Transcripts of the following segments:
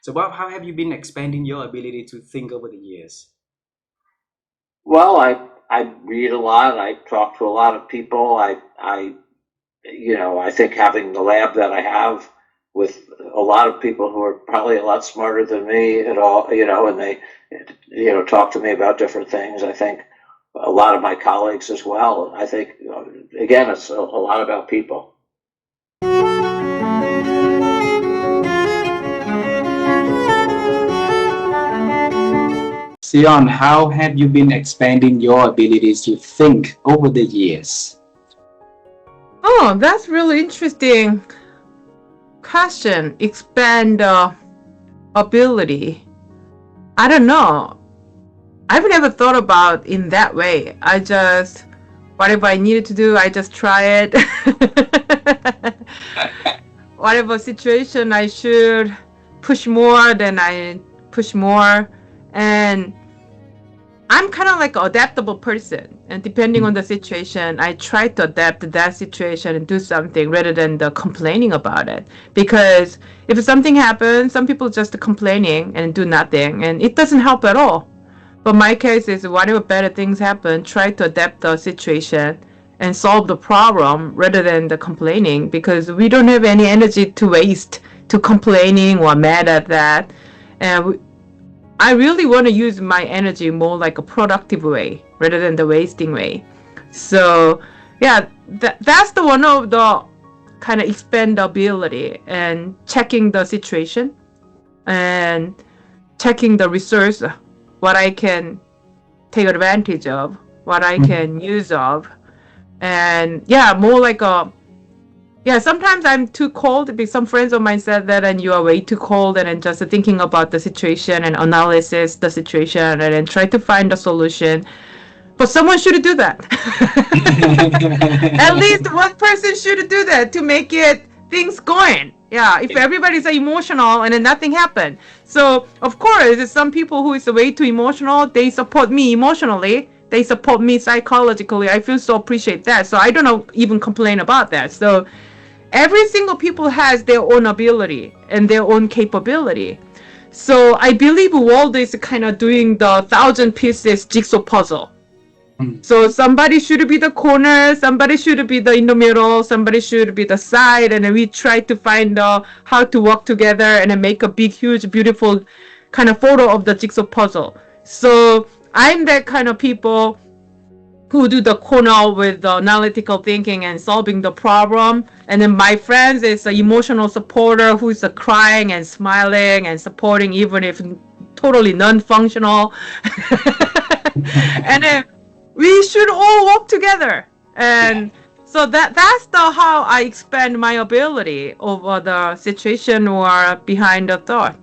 So, how have you been expanding your ability to think over the years? Well, I read a lot. I talk to a lot of people. I think having the lab that I have with a lot of people who are probably a lot smarter than me at all, and they, talk to me about different things. I think a lot of my colleagues as well. I think, again, it's a lot about people. Sion, how have you been expanding your abilities to think over the years? Oh, that's really interesting question. Expand ability. I don't know. I've never thought about in that way. I just whatever I needed to do, I just try it. Whatever situation I should push more, then I push more. And I'm kind of like an adaptable person, and depending on the situation, I try to adapt to that situation and do something rather than the complaining about it. Because if something happens, some people just complaining and do nothing, and it doesn't help at all. But my case is whatever better things happen, try to adapt the situation and solve the problem rather than the complaining, because we don't have any energy to waste to complaining or mad at that. And I really want to use my energy more like a productive way rather than the wasting way. So yeah, that's the one of the kind of expandability and checking the situation and checking the resource, what I can take advantage of, what I can use of. And yeah, more like a yeah, sometimes I'm too cold because some friends of mine said that, and you are way too cold, and then just thinking about the situation and analysis the situation and then try to find a solution. But someone should do that. At least one person should do that to make it things going. Yeah, if everybody's emotional and then nothing happened. So of course, some people who is way too emotional, they support me emotionally. They support me psychologically. I feel so appreciate that. So I don't even complain about that. So every single people has their own ability and their own capability. So I believe world is kind of doing the 1,000 pieces jigsaw puzzle. So somebody should be the corner, somebody should be the in the middle, somebody should be the side, and then we try to find how to work together and then make a big, huge, beautiful kind of photo of the jigsaw puzzle. So I'm that kind of people who do the corner with the analytical thinking and solving the problem. And then my friends is an emotional supporter who's crying and smiling and supporting even if totally non-functional. And then we should all work together. And so that's the how I expand my ability over the situation or behind the thought.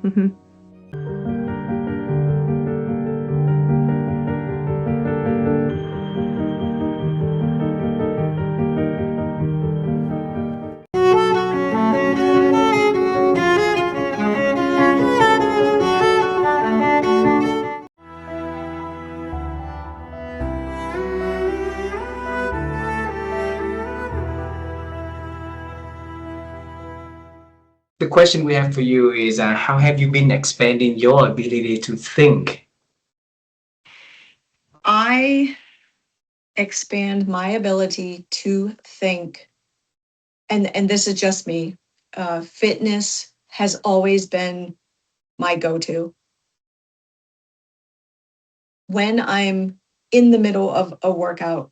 The question we have for you is how have you been expanding your ability to think? I expand my ability to think, and this is just me. Fitness has always been my go-to. When I'm in the middle of a workout,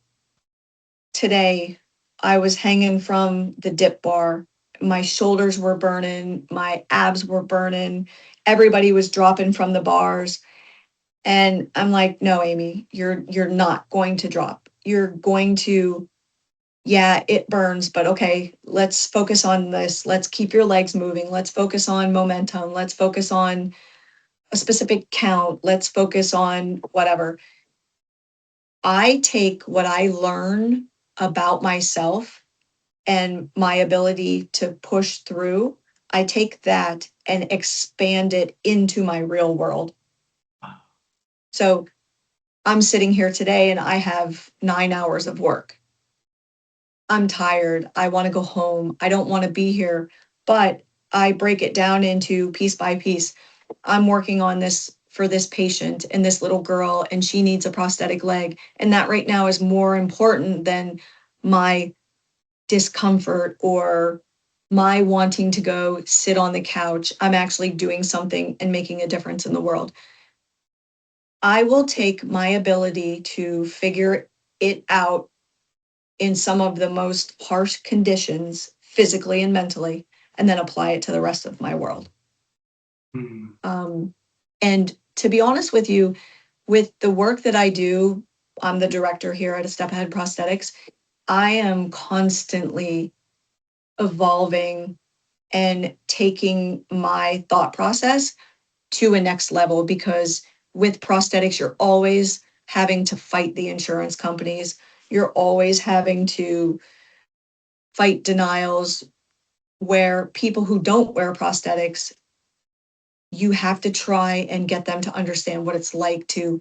today I was hanging from the dip bar. My shoulders were burning, my abs were burning, everybody was dropping from the bars. And I'm like, no, Amy, you're not going to drop. You're going to, yeah, it burns, but okay, let's focus on this. Let's keep your legs moving. Let's focus on momentum. Let's focus on a specific count. Let's focus on whatever. I take what I learn about myself and my ability to push through. I take that and expand it into my real world. So I'm sitting here today and I have 9 hours of work. I'm tired. I want to go home. I don't want to be here, but I break it down into piece by piece. I'm working on this for this patient and this little girl, and she needs a prosthetic leg. And that right now is more important than my discomfort or my wanting to go sit on the couch. I'm actually doing something and making a difference in the world. I will take my ability to figure it out in some of the most harsh conditions, physically and mentally, and then apply it to the rest of my world. Mm. And to be honest with you, with the work that I do, I'm the director here at A Step Ahead Prosthetics. I am constantly evolving and taking my thought process to a next level, because with prosthetics, you're always having to fight the insurance companies. You're always having to fight denials, where people who don't wear prosthetics, you have to try and get them to understand what it's like to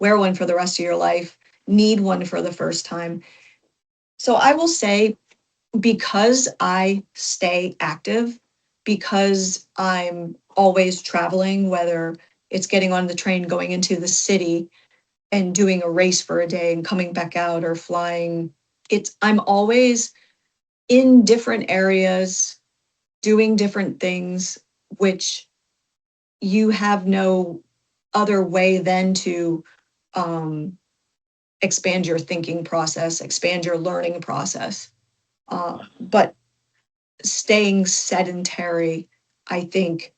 wear one for the rest of your life, need one for the first time. So I will say, because I stay active, because I'm always traveling, whether it's getting on the train, going into the city and doing a race for a day and coming back out, or flying, I'm always in different areas doing different things, which you have no other way than to um, expand your thinking process, expand your learning process. But staying sedentary, I think,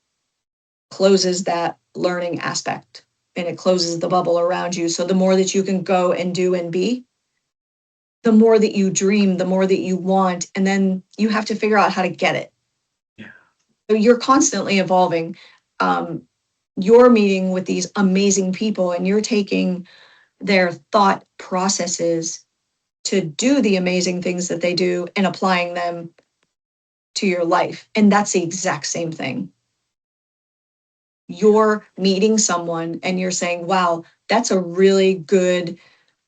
closes that learning aspect, and it closes the bubble around you. So the more that you can go and do and be, the more that you dream, the more that you want, and then you have to figure out how to get it. Yeah. So you're constantly evolving. Um, you're meeting with these amazing people, and you're taking their thought processes to do the amazing things that they do and applying them to your life. And that's the exact same thing. You're meeting someone and you're saying, wow, that's a really good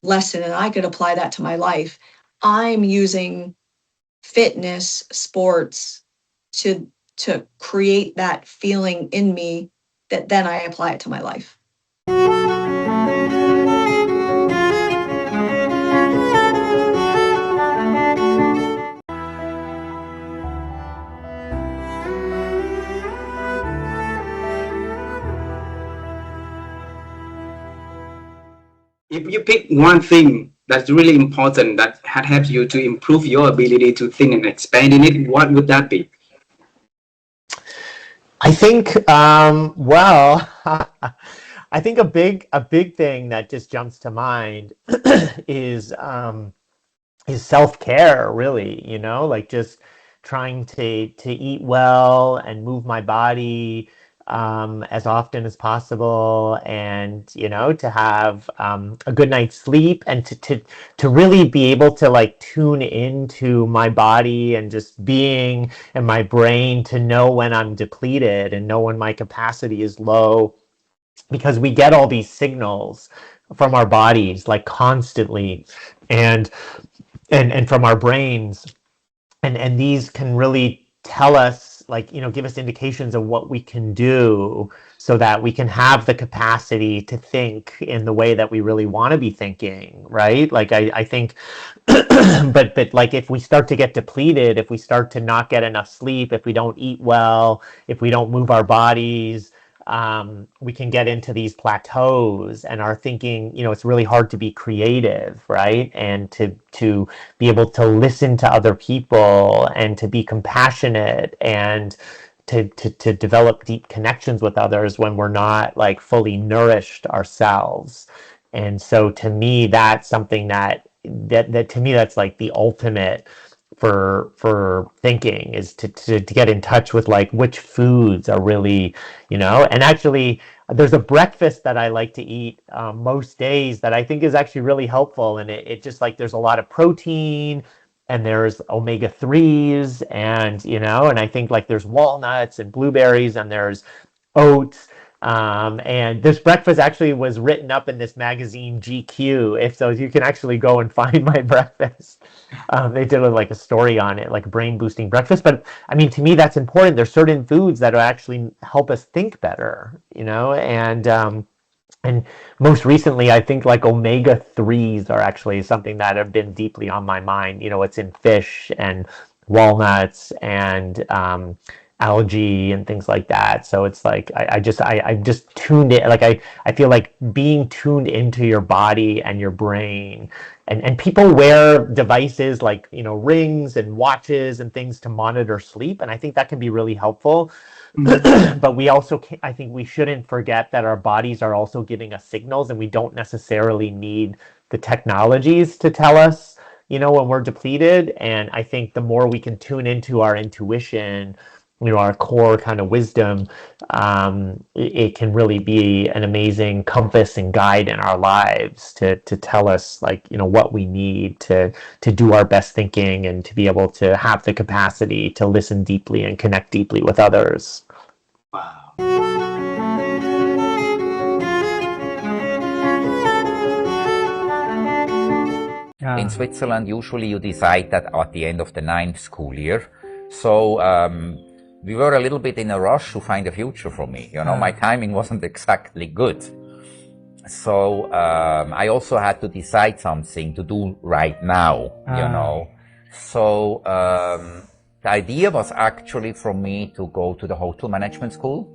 lesson, and I could apply that to my life. I'm using fitness, sports to create that feeling in me that then I apply it to my life. If you pick one thing that's really important that had helped you to improve your ability to think and expand in it, what would that be? I think, well, I think a big thing that just jumps to mind is self-care, really, like just trying to eat well and move my body as often as possible, and to have a good night's sleep, and to really be able to like tune into my body and just being and my brain, to know when I'm depleted and know when my capacity is low, because we get all these signals from our bodies like constantly, and from our brains, and these can really tell us, like, give us indications of what we can do, so that we can have the capacity to think in the way that we really want to be thinking, right? Like I think but like, if we start to get depleted, if we start to not get enough sleep, if we don't eat well, if we don't move our bodies, we can get into these plateaus, and our thinking, it's really hard to be creative, right? And to be able to listen to other people, and to be compassionate, and to develop deep connections with others when we're not like fully nourished ourselves. And so to me, that's something that to me, that's like the ultimate for thinking, is to get in touch with like which foods are really, and actually there's a breakfast that I like to eat most days, that I think is actually really helpful, and it just like, there's a lot of protein, and there's omega-3s, and and I think like there's walnuts and blueberries, and there's oats, And this breakfast actually was written up in this magazine GQ. If so, you can actually go and find my breakfast. They did like a story on it, like brain boosting breakfast. But I mean, to me, that's important. There's certain foods that actually help us think better, and most recently, I think like omega-3s are actually something that have been deeply on my mind. It's in fish and walnuts and algae and things like that. So it's like I just tuned it. Like I feel like being tuned into your body and your brain. And people wear devices like rings and watches and things to monitor sleep, and I think that can be really helpful. But we also I think we shouldn't forget that our bodies are also giving us signals, and we don't necessarily need the technologies to tell us when we're depleted. And I think the more we can tune into our intuition, our core kind of wisdom, it can really be an amazing compass and guide in our lives to tell us what we need to do our best thinking, and to be able to have the capacity to listen deeply and connect deeply with others. Wow. In Switzerland, usually you decide that at the end of the 9th school year. So we were a little bit in a rush to find a future for me. My timing wasn't exactly good. So I also had to decide something to do right now, So the idea was actually for me to go to the hotel management school.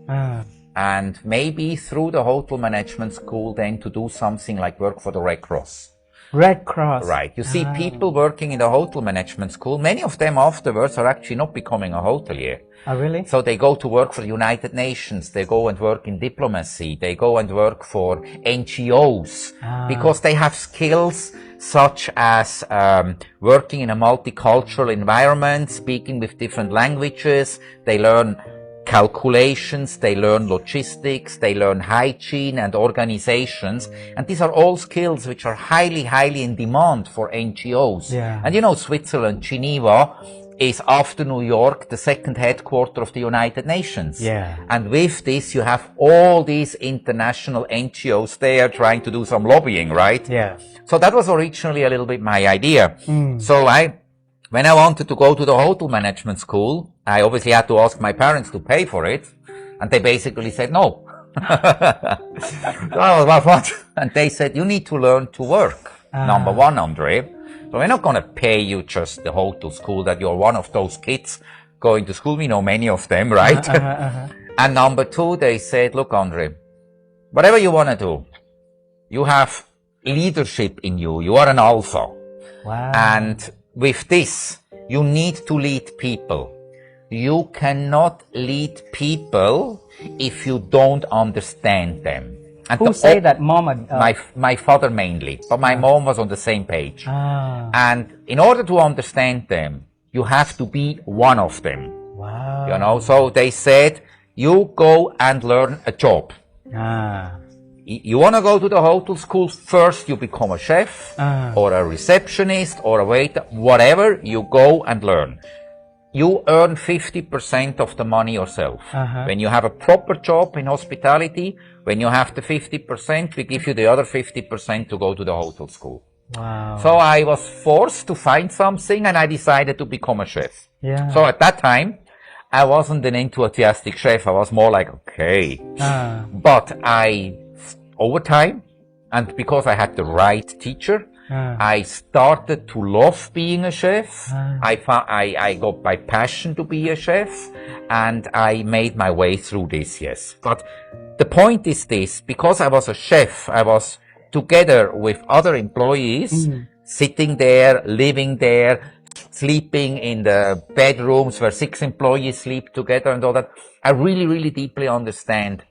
And maybe through the hotel management school then to do something like work for the Red Cross. Red Cross. Right. You see, people working in the hotel management school, many of them afterwards are actually not becoming a hotelier. Oh, really? So they go to work for the United Nations, they go and work in diplomacy, they go and work for NGOs, because they have skills such as working in a multicultural environment, speaking with different languages, they learn calculations, they learn logistics, they learn hygiene and organizations, and these are all skills which are highly, highly in demand for NGOs. Yeah. And Switzerland, Geneva, is after New York the second headquarter of the United Nations. Yeah. And with this you have all these international NGOs there trying to do some lobbying, right? Yeah. So that was originally a little bit my idea. So when I wanted to go to the hotel management school, I obviously had to ask my parents to pay for it, and they basically said no. What? And they said, you need to learn to work. Number one, Andre. So we're not going to pay you just the hotel school that you're one of those kids going to school. We know many of them, right? And number two, they said, look, Andre, whatever you want to do, you have leadership in you. You are an alpha. Wow. And with this, you need to lead people. You cannot lead people if you don't understand them. And Who say that, Mom? My father mainly, but my mom was on the same page. And in order to understand them, you have to be one of them. Wow. So they said, you go and learn a job. You want to go to the hotel school, first you become a chef, or a receptionist, or a waiter, whatever, you go and learn. You earn 50% of the money yourself. When you have a proper job in hospitality, when you have the 50%, we give you the other 50% to go to the hotel school. Wow. So I was forced to find something, and I decided to become a chef. Yeah. So at that time, I wasn't an enthusiastic chef. I was more like, okay. But over time, and because I had the right teacher, I started to love being a chef. I got my passion to be a chef, and I made my way through this, yes. But the point is this, because I was a chef, I was together with other employees, sitting there, living there, sleeping in the bedrooms where 6 employees sleep together and all that. I really, really deeply understand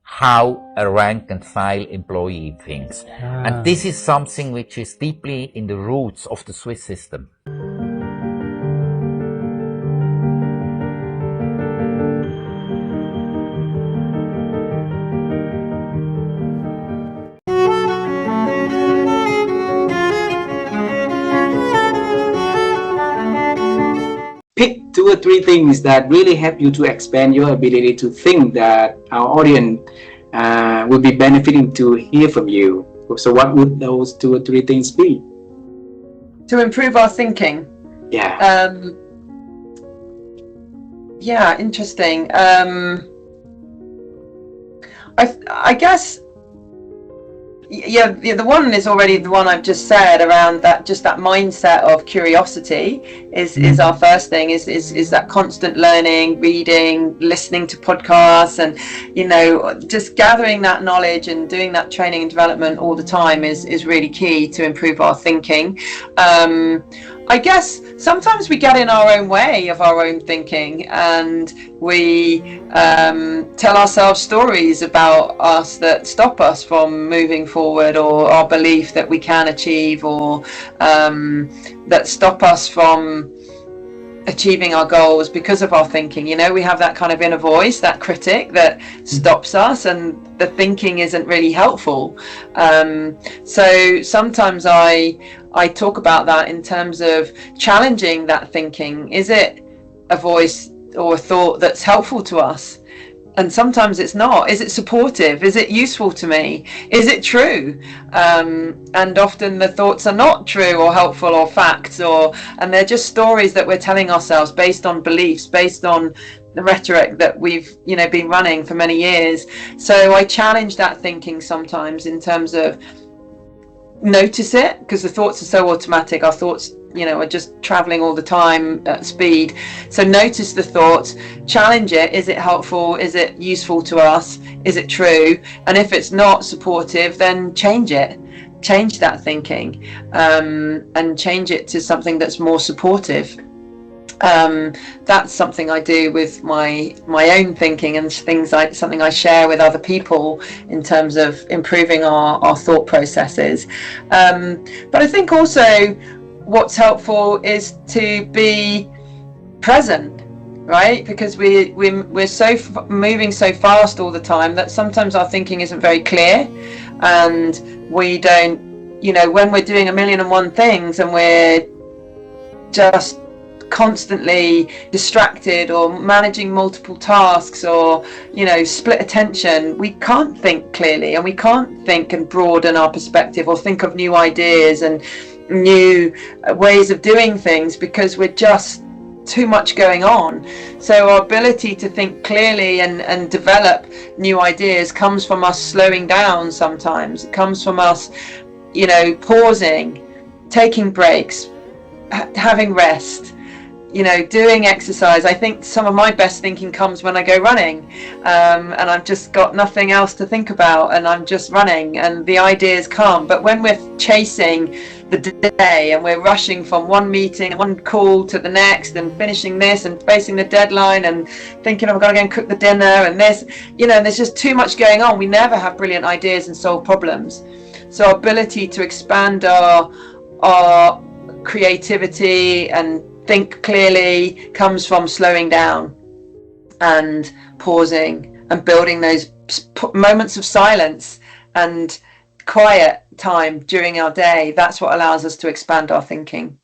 how a rank and file employee thinks. And this is something which is deeply in the roots of the Swiss system. Pick 2 or 3 things that really help you to expand your ability to think that our audience would be benefiting to hear from you. So what would those 2 or 3 things be? To improve our thinking. Yeah. Yeah, interesting. I guess, yeah, the one is already the one I've just said around that, just that mindset of curiosity is our first thing, is that constant learning, reading, listening to podcasts, and, you know, just gathering that knowledge and doing that training and development all the time is really key to improve our thinking. I guess sometimes we get in our own way of our own thinking, and we tell ourselves stories about us that stop us from moving forward, or our belief that we can achieve, or that stop us from achieving our goals because of our thinking. You know, we have that kind of inner voice, that critic that stops us, and the thinking isn't really helpful. So sometimes I talk about that in terms of challenging that thinking. Is it a voice or a thought that's helpful to us? And sometimes it's not. Is it supportive? Is it useful to me? Is it true? And often the thoughts are not true or helpful or facts, and they're just stories that we're telling ourselves based on beliefs, based on the rhetoric that we've, you know, been running for many years. So I challenge that thinking sometimes in terms of notice it, because the thoughts are so automatic. Our thoughts, you know, are just traveling all the time at speed. So notice the thoughts, challenge it. Is it helpful? Is it useful to us? Is it true? And if it's not supportive, then change it. Change that thinking, and change it to something that's more supportive. That's something I do with my own thinking, and something I share with other people in terms of improving our thought processes. But I think also what's helpful is to be present, right? Because we're so moving so fast all the time that sometimes our thinking isn't very clear, and we don't, you know, when we're doing 1,000,001 things and we're just constantly distracted or managing multiple tasks, or, you know, split attention, we can't think clearly, and we can't think and broaden our perspective or think of new ideas and new ways of doing things, because we're just too much going on. So our ability to think clearly and develop new ideas comes from us slowing down. Sometimes it comes from us, you know, pausing, taking breaks, having rest, you know, doing exercise. I think some of my best thinking comes when I go running, and I've just got nothing else to think about, and I'm just running, and the ideas come. But when we're chasing the day and we're rushing from one meeting and one call to the next, and finishing this and facing the deadline and thinking, oh, I've got to go and cook the dinner, and this, you know, there's just too much going on. We never have brilliant ideas and solve problems. So our ability to expand our creativity and think clearly comes from slowing down and pausing and building those moments of silence and quiet time during our day. That's what allows us to expand our thinking.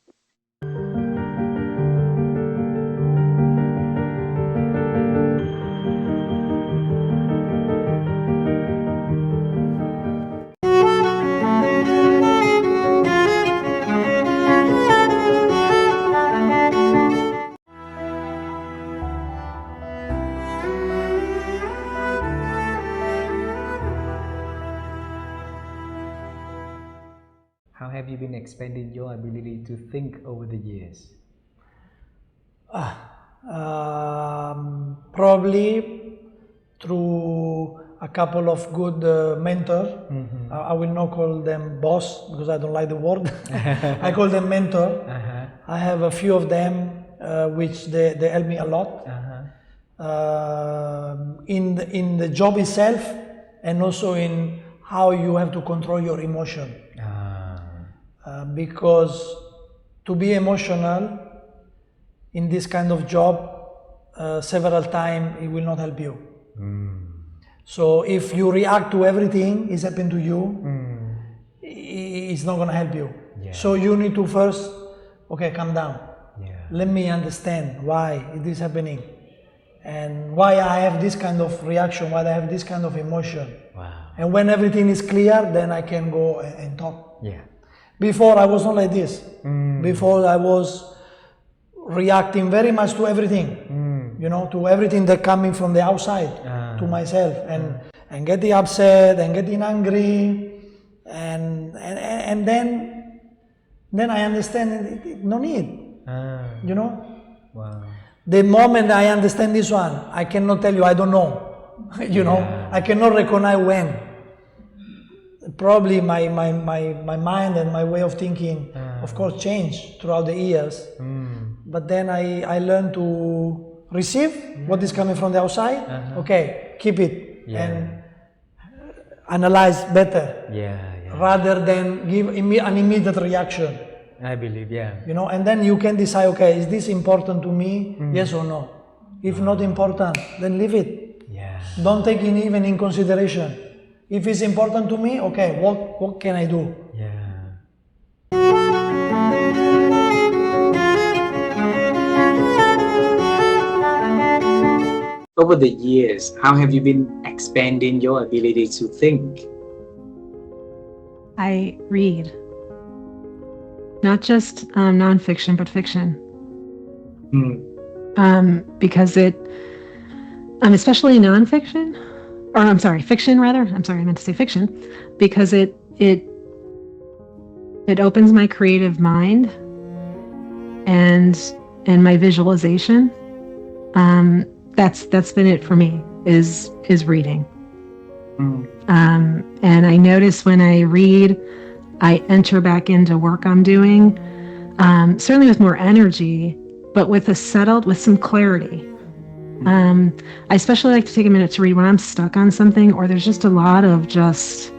How have you been expanding your ability to think over the years? Probably through a couple of good mentors. I will not call them boss because I don't like the word. I call them mentor. I have a few of them which they help me a lot in the job itself, and also in how you have to control your emotion. Because to be emotional in this kind of job several times, it will not help you. So if you react to everything is happening to you, it's not going to help you. So you need to first, okay, calm down. Let me understand why it is happening. and why I have this kind of reaction, why I have this kind of emotion. Wow. And when everything is clear, then I can go and talk. Yeah. Before I was not like this. Before I was reacting very much to everything, you know, to everything that coming from the outside to myself, and getting upset and getting angry, and then I understand no need, you know. Wow. The moment I understand this one, I cannot tell you I don't know, you know, I cannot recognize when. Probably my mind and my way of thinking, of course, changed throughout the years. But then I learned to receive what is coming from the outside. Okay, keep it and analyze better. Rather than give an immediate reaction. I believe, You know, and then you can decide, okay, is this important to me? Yes or no? If not important, then leave it. Don't take it even in consideration. If it's important to me, okay, what can I do? Over the years, how have you been expanding your ability to think? I read. Not just nonfiction, but fiction. Because it, especially nonfiction, or I'm sorry, fiction rather. I'm sorry, I meant to say fiction, because it opens my creative mind and my visualization. That's been it for me, is reading. And I notice when I read, I enter back into work I'm doing, certainly with more energy, but with some clarity. I especially like to take a minute to read when I'm stuck on something, or there's just a lot of just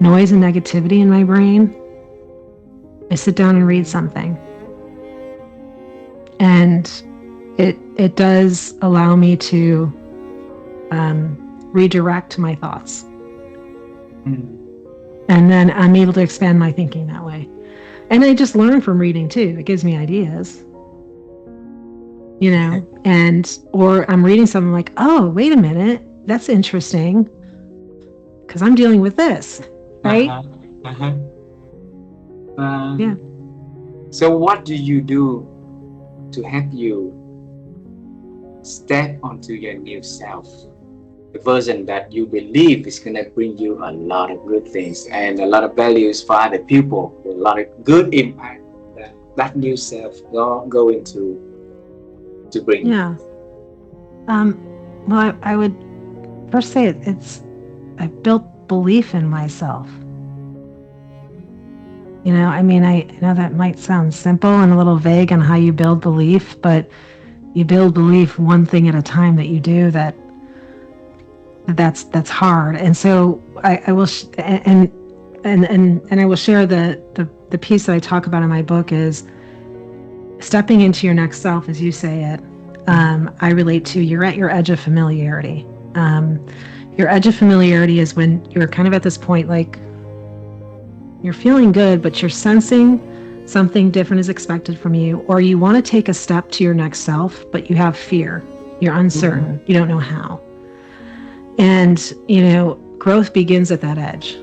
noise and negativity in my brain. I sit down and read something. And it does allow me to redirect my thoughts. And then I'm able to expand my thinking that way. And I just learn from reading too. It gives me ideas. You know, or I'm reading something like, oh, wait a minute, that's interesting, because I'm dealing with this, right? Yeah. So what do you do to help you step onto your new self, the version that you believe is going to bring you a lot of good things and a lot of values for other people, a lot of good impact that new self going to bring? Yeah. Well, I would first say I built belief in myself. You know, I mean, I know that might sound simple and a little vague on how you build belief, but you build belief one thing at a time that you do that's hard. And so I will and I will share the piece that I talk about in my book is stepping into your next self, as you say it. I relate to you're at your edge of familiarity. Your edge of familiarity is when you're kind of at this point, like you're feeling good, but you're sensing something different is expected from you, or you want to take a step to your next self, but you have fear. You're uncertain. You don't know how. And, you know, growth begins at that edge.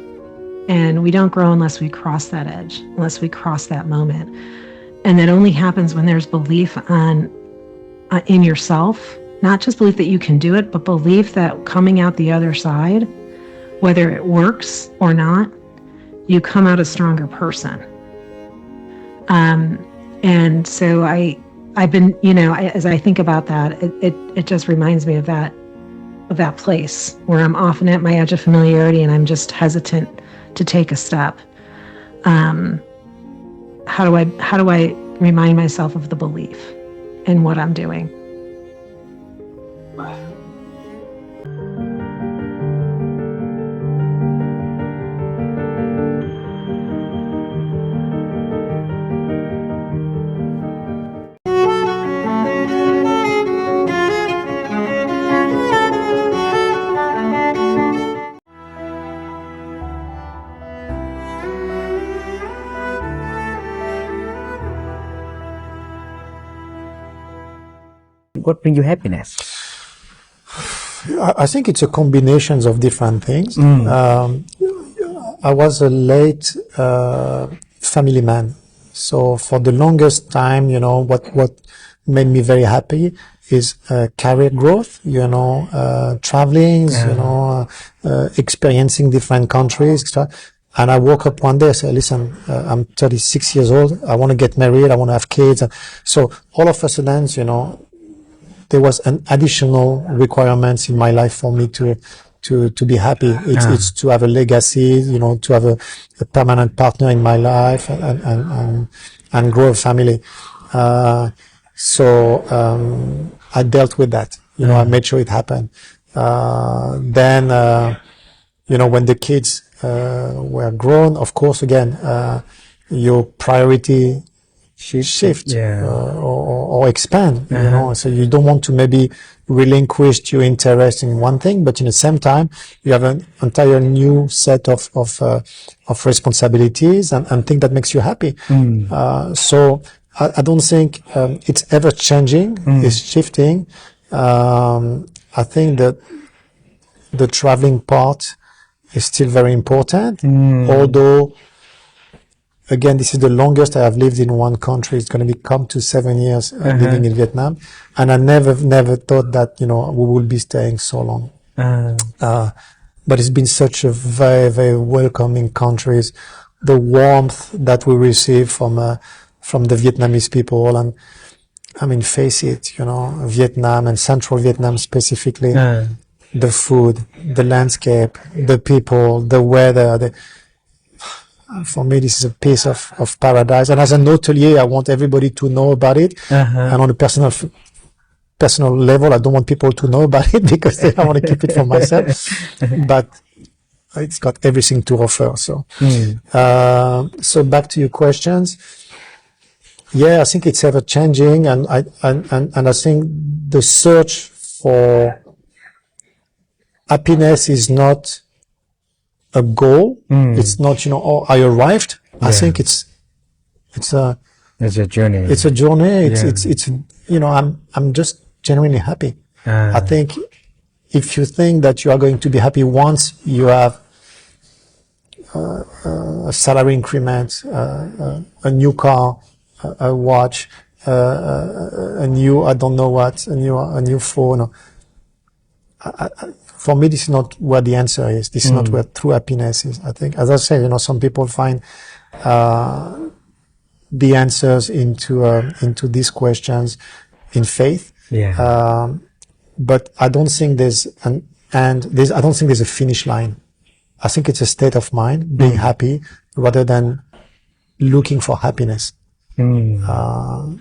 And we don't grow unless we cross that edge, unless we cross that moment. And that only happens when there's belief in yourself, not just belief that you can do it, but belief that coming out the other side, whether it works or not, you come out a stronger person. And so I've been, you know, as I think about that, it just reminds me of that place where I'm often at my edge of familiarity and I'm just hesitant to take a step. How do I remind myself of the belief in what I'm doing? Wow. What brings you happiness? I think it's a combination of different things. I was a late family man, so for the longest time, you know, what made me very happy is career growth, you know, traveling, you know, experiencing different countries, etc. And I woke up one day, I said, listen, I'm 36 years old, I want to get married, I want to have kids. So all of a sudden, you know, there was an additional requirements in my life for me to be happy. It's to have a legacy, you know, to have a permanent partner in my life and grow a family. So I dealt with that. You know, I made sure it happened. Then, you know, when the kids were grown, of course, again, your priority shift or expand, you know, so you don't want to maybe relinquish your interest in one thing, but in the same time, you have an entire new set of responsibilities and thing that makes you happy. So I don't think it's ever changing, it's shifting. I think that the traveling part is still very important, although again, this is the longest I have lived in one country. It's going to come to 7 years living in Vietnam. And I never thought that, you know, we will be staying so long. But it's been such a very, very welcoming countries. The warmth that we receive from the Vietnamese people. And I mean, face it, you know, Vietnam and central Vietnam specifically, the food, the landscape, the people, the weather, for me, this is a piece of paradise. And as an hotelier, I want everybody to know about it. And on a personal level, I don't want people to know about it because I want to keep it for myself. But it's got everything to offer. So, so back to your questions. Yeah, I think it's ever changing, and I think the search for happiness is not a goal. It's not, you know, oh, I arrived. I think it's a journey. It's a journey. It's you know, I'm just genuinely happy. I think if you think that you are going to be happy once you have a salary increment, a new car, a watch, a new, I don't know what, a new phone. For me, this is not where the answer is. This is not where true happiness is. I think, as I say, you know, some people find the answers into these questions in faith. But I don't think there's I don't think there's a finish line. I think it's a state of mind, being happy, rather than looking for happiness. Wow.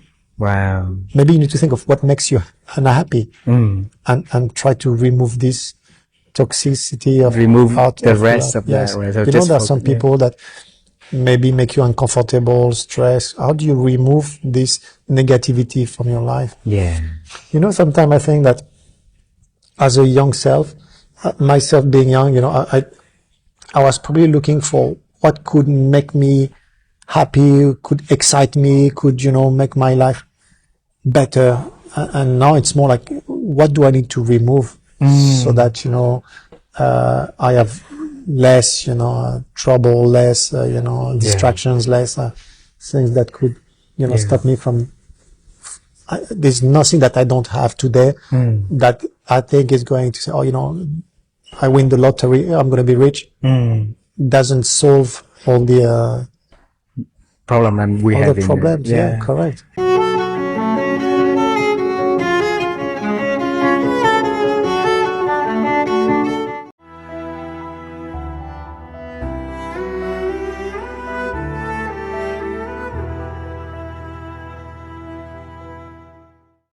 Maybe you need to think of what makes you unhappy, and try to remove this toxicity of the rest of that. Right? You know, there are some people that maybe make you uncomfortable, stress. How do you remove this negativity from your life? Yeah. You know, sometimes I think that as a young self, myself being young, you know, I was probably looking for what could make me happy, could excite me, could, you know, make my life better. And now it's more like, what do I need to remove so that, you know, I have less, you know, trouble, less, you know, distractions, less things that could, you know, stop me from. There's nothing that I don't have today that I think is going to say, oh, you know, I win the lottery, I'm going to be rich. Doesn't solve all the problem and we have the problems. Yeah, correct.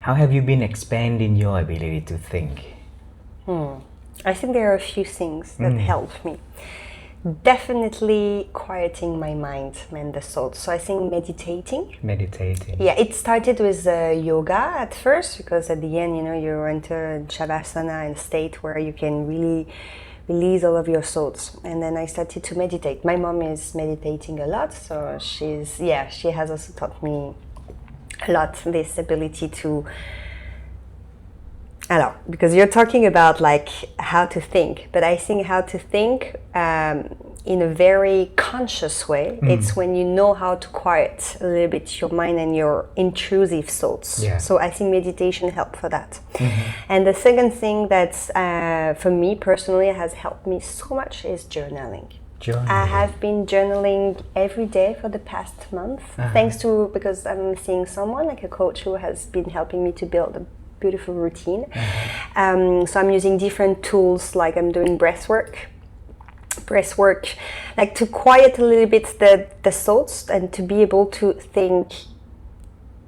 How have you been expanding your ability to think? I think there are a few things that help me. Definitely quieting my mind and the thoughts. So I think meditating. Yeah, it started with yoga at first, because at the end, you know, you enter shavasana and state where you can really release all of your thoughts. And then I started to meditate. My mom is meditating a lot, so she has also taught me a lot this ability to Alors, because you're talking about like how to think, but I think how to think in a very conscious way. It's when you know how to quiet a little bit your mind and your intrusive thoughts. Yeah. So I think meditation helps for that. And the second thing that's for me personally has helped me so much is journaling. I have been journaling every day for the past month, thanks to, because I'm seeing someone like a coach who has been helping me to build a beautiful routine. So I'm using different tools, like I'm doing breath work, like to quiet a little bit the thoughts and to be able to think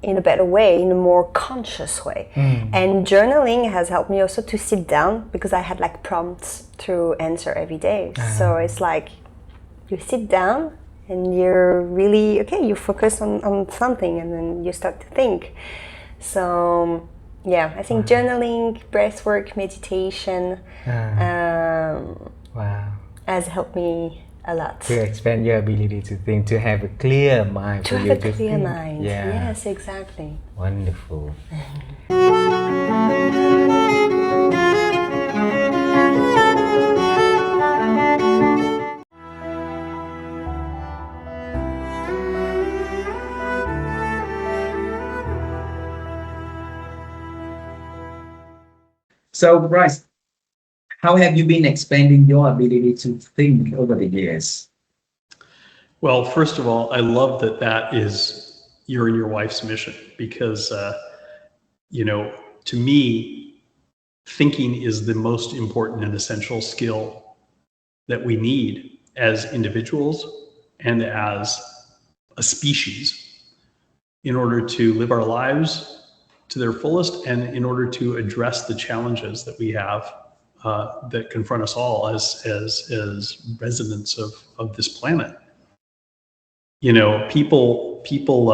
in a better way, in a more conscious way. And journaling has helped me also to sit down, because I had like prompts to answer every day. So it's like you sit down and you're really, okay, you focus on something and then you start to think. So yeah, I think journaling, breathwork, meditation has helped me a lot. To expand your ability to think, to have a clear mind. To have a clear mind. Yeah. Yes, exactly. Wonderful. So, Bryce, how have you been expanding your ability to think over the years? Well, first of all, I love that that is your and your wife's mission, because, to me, thinking is the most important and essential skill that we need as individuals and as a species in order to live our lives to their fullest, and in order to address the challenges that we have that confront us all as residents of this planet. People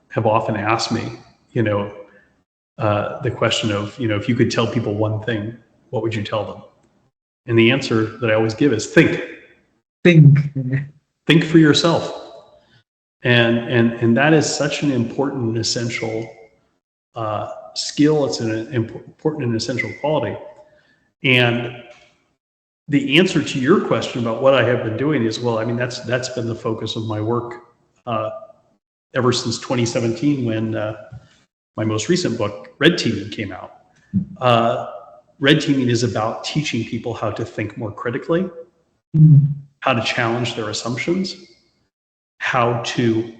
have often asked me, the question of, if you could tell people one thing, what would you tell them? And the answer that I always give is think. Think for yourself. And that is such an important and essential skill. It's an important and essential quality. And the answer to your question about what I have been doing is, well, I mean, that's been the focus of my work ever since 2017, when my most recent book, Red Teaming, came out. Red Teaming is about teaching people how to think more critically, how to challenge their assumptions, how to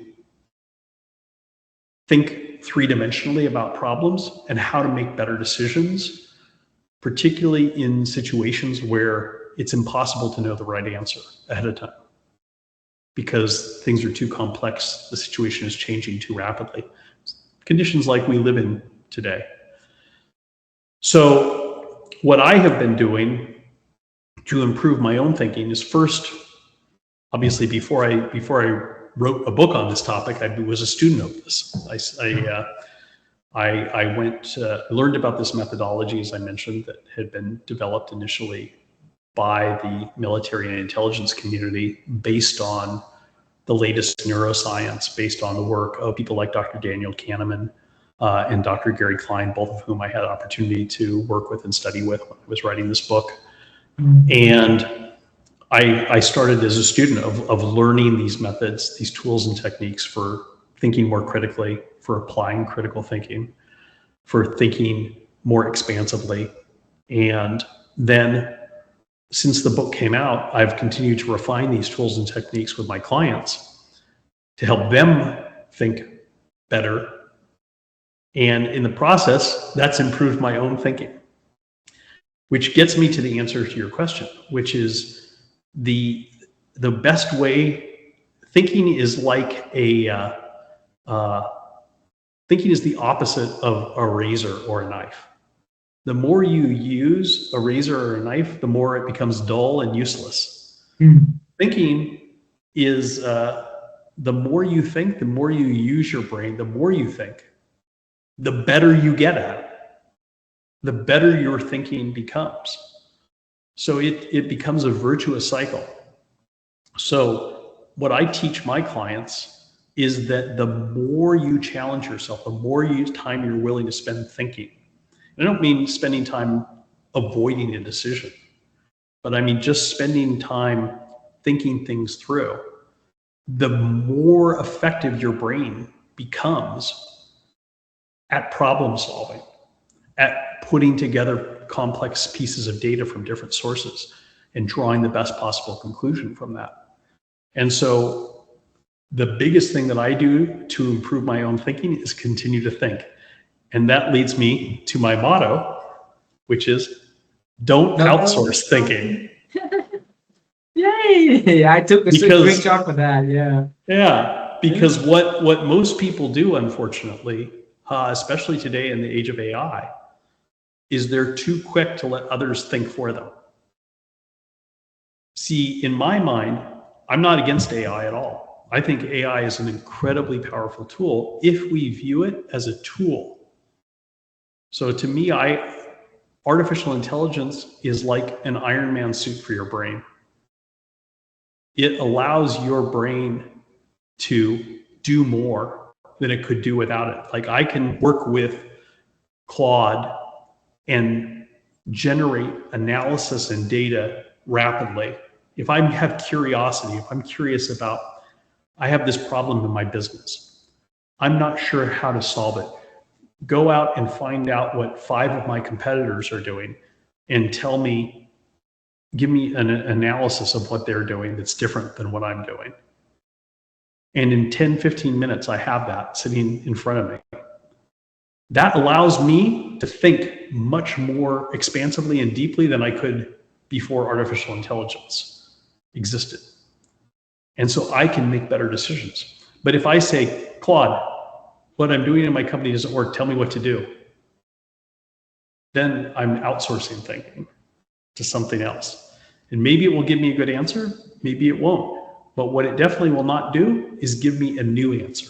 think three-dimensionally about problems, and how to make better decisions, particularly in situations where it's impossible to know the right answer ahead of time, because things are too complex, the situation is changing too rapidly. Conditions like we live in today. So what I have been doing to improve my own thinking is, first, obviously, before I wrote a book on this topic, I was a student of this. I learned about this methodology, as I mentioned, that had been developed initially by the military and intelligence community, based on the latest neuroscience, based on the work of people like Dr. Daniel Kahneman and Dr. Gary Klein, both of whom I had opportunity to work with and study with when I was writing this book. And I started as a student of learning these methods, these tools and techniques for thinking more critically, for applying critical thinking, for thinking more expansively. And then, since the book came out, I've continued to refine these tools and techniques with my clients to help them think better. And in the process, that's improved my own thinking, which gets me to the answer to your question, which is the best way. Thinking is like thinking is the opposite of a razor or a knife. The more you use a razor or a knife, the more it becomes dull and useless. Thinking is the more you think, the more you use your brain, the more you think, the better you get at it, the better your thinking becomes. So it becomes a virtuous cycle. So what I teach my clients is that the more you challenge yourself, the more time you're willing to spend thinking, I don't mean spending time avoiding a decision, but I mean just spending time thinking things through. The more effective your brain becomes at problem solving, at putting together complex pieces of data from different sources and drawing the best possible conclusion from that. And so the biggest thing that I do to improve my own thinking is continue to think. And that leads me to my motto, which is don't outsource thinking. Yay! I took a screenshot for that. Yeah. Yeah, because what most people do, unfortunately, especially today in the age of AI, is they're too quick to let others think for them. See, in my mind, I'm not against AI at all. I think AI is an incredibly powerful tool if we view it as a tool. So to me, artificial intelligence is like an Iron Man suit for your brain. It allows your brain to do more than it could do without it. Like I can work with Claude and generate analysis and data rapidly. If I have curiosity, if I'm curious about, I have this problem in my business, I'm not sure how to solve it. Go out and find out what 5 of my competitors are doing and tell me, give me an analysis of what they're doing that's different than what I'm doing. And in 10, 15 minutes, I have that sitting in front of me. That allows me to think much more expansively and deeply than I could before artificial intelligence existed. And so I can make better decisions. But if I say, Claude, what I'm doing in my company doesn't work, tell me what to do, then I'm outsourcing thinking to something else. And maybe it will give me a good answer, maybe it won't. But what it definitely will not do is give me a new answer.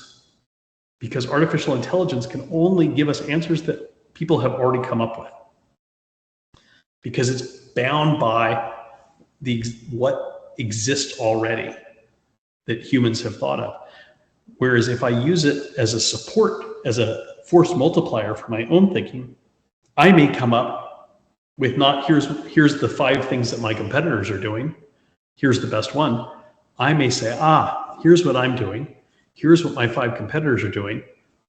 Because artificial intelligence can only give us answers that people have already come up with. Because it's bound by what exists already that humans have thought of. Whereas if I use it as a support, as a force multiplier for my own thinking, I may come up with not here's the 5 things that my competitors are doing, here's the best one. I may say, here's what I'm doing, here's what my 5 competitors are doing.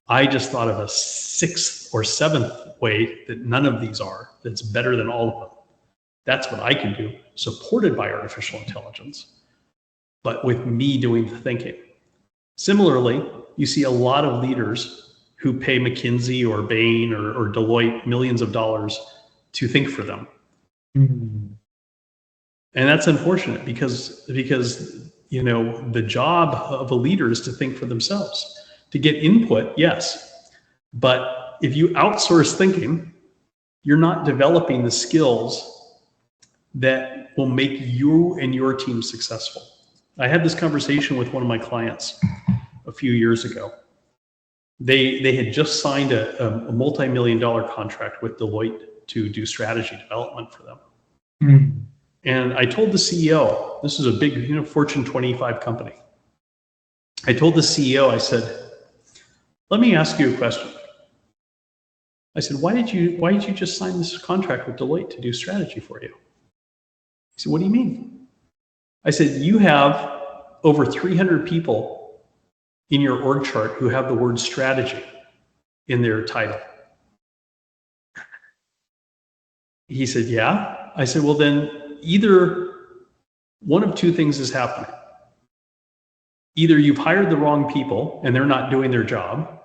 I just thought of a 6th or 7th way that none of these are, that's better than all of them. That's what I can do, supported by artificial intelligence, but with me doing the thinking. Similarly, you see a lot of leaders who pay McKinsey or Bain or Deloitte millions of dollars to think for them. Mm-hmm. And that's unfortunate because you know, the job of a leader is to think for themselves. To get input, yes. But if you outsource thinking, you're not developing the skills that will make you and your team successful. I had this conversation with one of my clients a few years ago. They had just signed a multi-million-dollar contract with Deloitte to do strategy development for them. Mm-hmm. And I told the CEO, this is a big, Fortune 25 company. I told the CEO, I said, let me ask you a question. I said, why did you just sign this contract with Deloitte to do strategy for you? He said, what do you mean? I said, you have over 300 people in your org chart who have the word strategy in their title. He said, yeah. I said, well, then either one of 2 things is happening. Either you've hired the wrong people and they're not doing their job,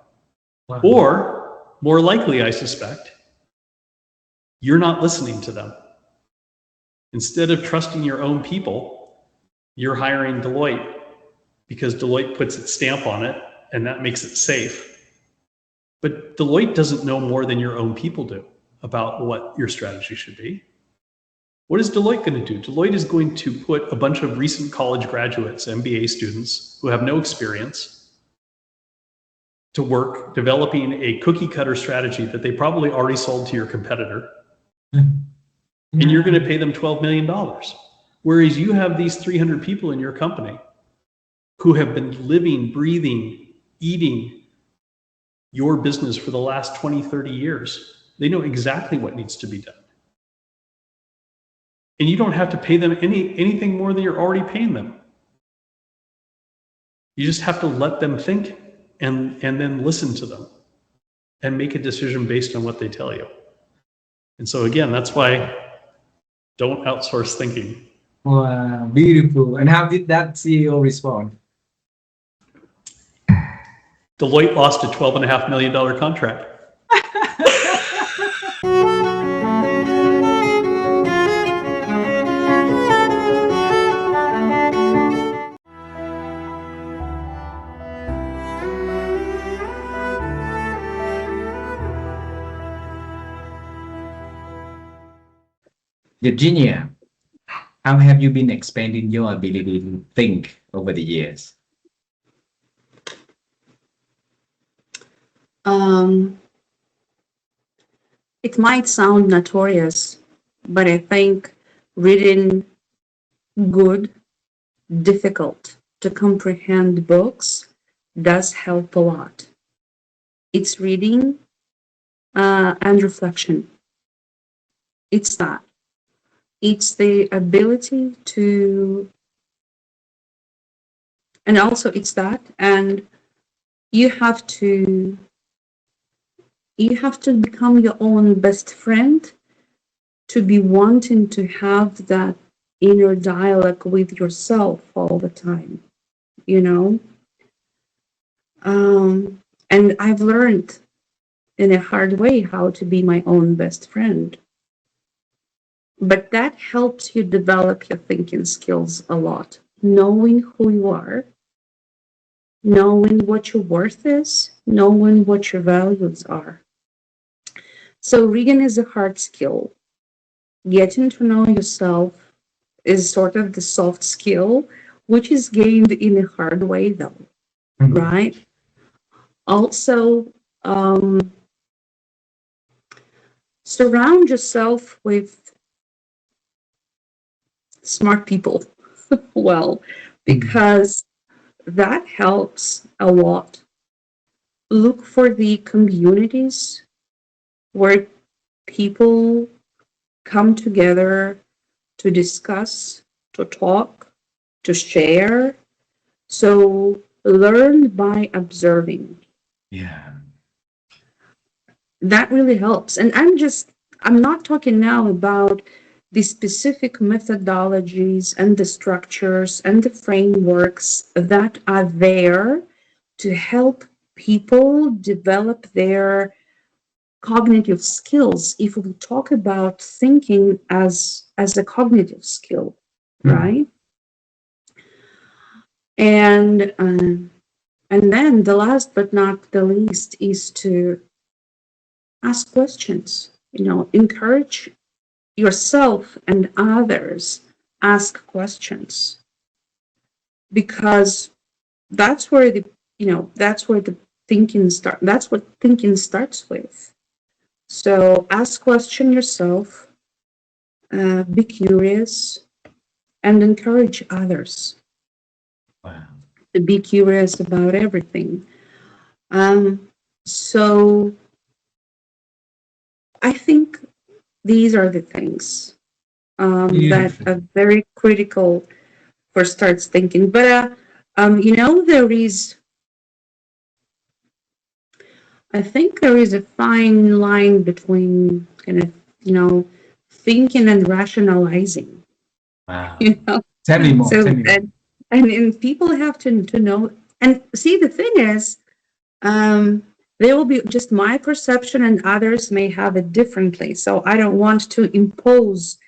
wow. Or more likely, I suspect, you're not listening to them. Instead of trusting your own people, you're hiring Deloitte because Deloitte puts its stamp on it and that makes it safe. But Deloitte doesn't know more than your own people do about what your strategy should be. What is Deloitte going to do? Deloitte is going to put a bunch of recent college graduates, MBA students who have no experience, to work developing a cookie cutter strategy that they probably already sold to your competitor. And you're going to pay them $12 million. Whereas you have these 300 people in your company who have been living, breathing, eating your business for the last 20, 30 years. They know exactly what needs to be done. And you don't have to pay them anything more than you're already paying them. You just have to let them think and then listen to them and make a decision based on what they tell you. And so again, that's why don't outsource thinking. Wow, beautiful. And how did that CEO respond? Deloitte lost a $12.5 million contract. Virginia, how have you been expanding your ability to think over the years? It might sound notorious, but I think reading good, difficult to comprehend books does help a lot. It's reading and reflection. It's that. It's the ability to, and also it's that, and you have to become your own best friend to be wanting to have that inner dialogue with yourself all the time, you know? And I've learned in a hard way how to be my own best friend. But that helps you develop your thinking skills a lot. Knowing who you are, knowing what your worth is, knowing what your values are. So reading is a hard skill. Getting to know yourself is sort of the soft skill, which is gained in a hard way though, right? Also, surround yourself with smart people. Well, because that helps a lot. Look for the communities where people come together to discuss, to talk, to share. So learn by observing. Yeah. That really helps. And I'm not talking now about the specific methodologies and the structures and the frameworks that are there to help people develop their cognitive skills. If we talk about thinking as a cognitive skill, right? And then the last but not the least is to ask questions. You know, encourage yourself and others. Ask questions, because that's where the thinking start. That's what thinking starts with. So ask question yourself, be curious, and encourage others. Wow. To be curious about everything. So I think these are the things that are very critical for starts thinking. But I think there is a fine line between kind of, thinking and rationalizing. Wow. Tell me more. So, Tell me more. and people have to know. And see, the thing is, there will be just my perception, and others may have it differently. So I don't want to impose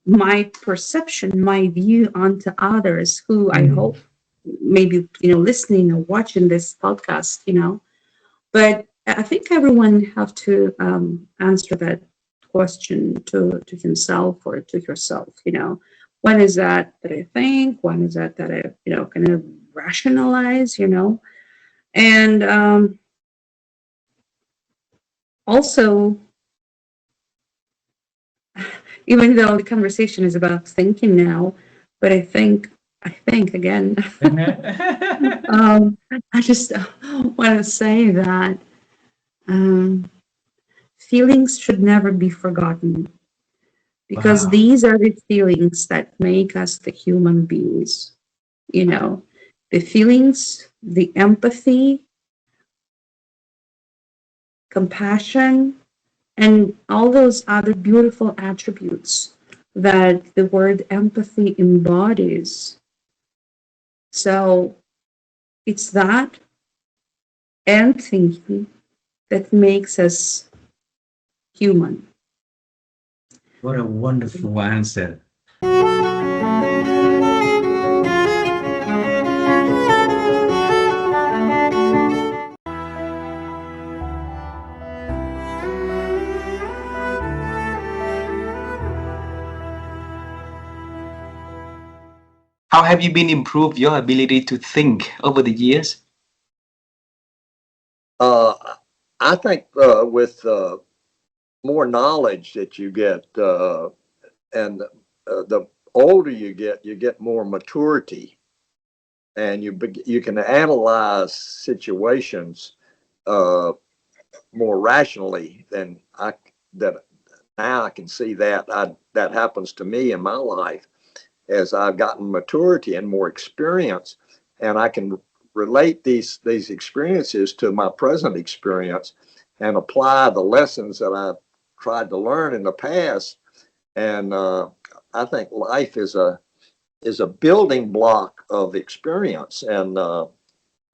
my perception, my view onto others who I hope maybe, listening or watching this podcast, But I think everyone have to answer that question to himself or to yourself, When is that I think? When is that I, kind of rationalize, And also, even though the conversation is about thinking now, but I think again, I just want to say that feelings should never be forgotten, because Wow. these are the feelings that make us the human beings. You know, the feelings, the empathy, compassion, and all those other beautiful attributes that the word empathy embodies. So it's that and thinking that makes us human. What a wonderful answer. How have you been improved your ability to think over the years? I think with more knowledge that you get, and the older you get more maturity, and you can analyze situations more rationally than that. Now I can see that that happens to me in my life as I've gotten maturity and more experience, and I can relate these experiences to my present experience and apply the lessons that I've tried to learn in the past. And I think life is a building block of experience and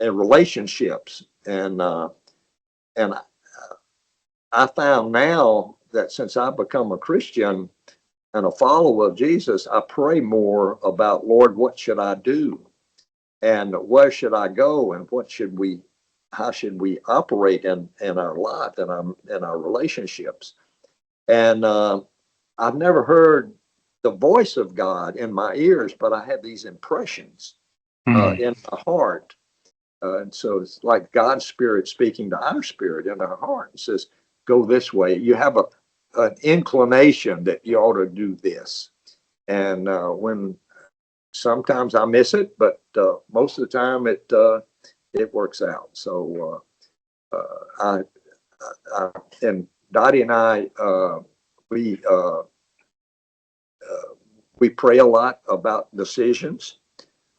relationships. And I found now that since I've become a Christian and a follower of Jesus, I pray more about, Lord, what should I do? And where should I go? And how should we operate in our life and in our relationships? And I've never heard the voice of God in my ears, but I have these impressions in my heart. And so it's like God's spirit speaking to our spirit in our heart. It says, go this way. You have an inclination that you ought to do this. And when sometimes I miss it, but most of the time it works out. So I and Dottie and I we pray a lot about decisions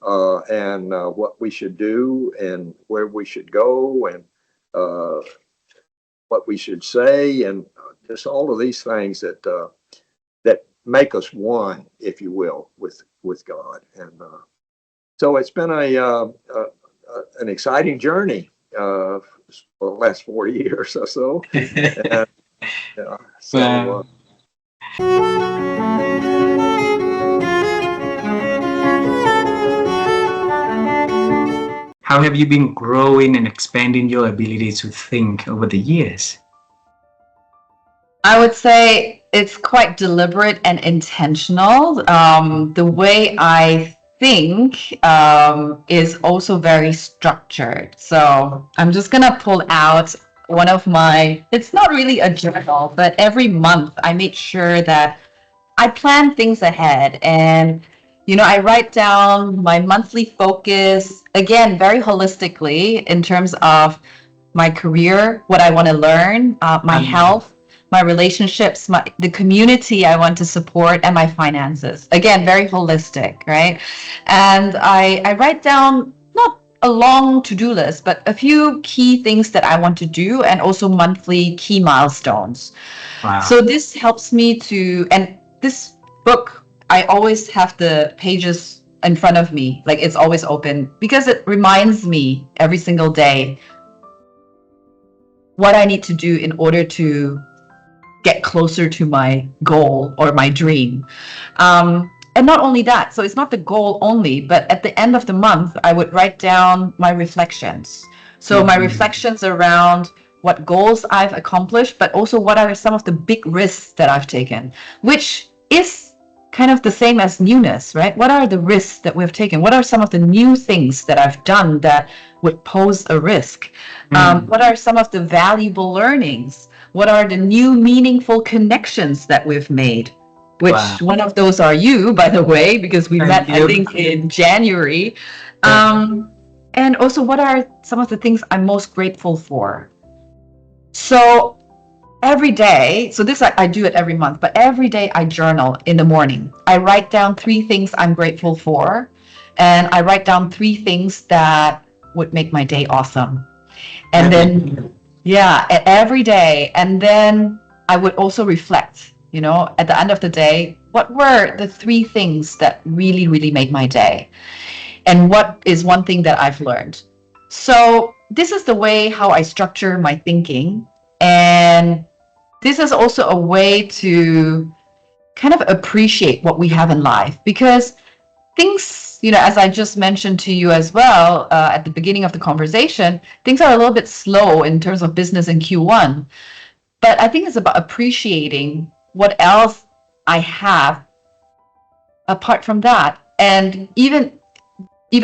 and what we should do and where we should go and what we should say, and just all of these things that that make us one, if you will, with God. And so it's been an exciting journey for the last 40 years or so. And, so how have you been growing and expanding your ability to think over the years? I would say it's quite deliberate and intentional. The way I think is also very structured. So I'm just going to pull out one of my, it's not really a journal, but every month I make sure that I plan things ahead. And, you know, I write down my monthly focus, again, very holistically in terms of my career, what I want to learn, my health, my relationships, the community I want to support, and my finances. Again, very holistic, right? And I write down not a long to-do list, but a few key things that I want to do, and also monthly key milestones. Wow. So this helps me to, and this book, I always have the pages in front of me, like it's always open, because it reminds me every single day what I need to do in order to get closer to my goal or my dream. And not only that, so it's not the goal only, but at the end of the month, I would write down my reflections. So my reflections around what goals I've accomplished, but also what are some of the big risks that I've taken, which is kind of the same as newness, right? What are the risks that we've taken? What are some of the new things that I've done that would pose a risk? What are some of the valuable learnings? What are the new meaningful connections that we've made? Which one of those are you, by the way, because we met, I think, in January. And also, what are some of the things I'm most grateful for? So every day, so this I do it every month, but every day I journal in the morning. I write down 3 things I'm grateful for, and I write down 3 things that would make my day awesome. And then, yeah, every day. And then I would also reflect, at the end of the day, what were the 3 things that really, really made my day? And what is one thing that I've learned? So this is the way how I structure my thinking. And this is also a way to kind of appreciate what we have in life, because things, as I just mentioned to you as well at the beginning of the conversation, things are a little bit slow in terms of business in Q1. But I think it's about appreciating what else I have apart from that. And even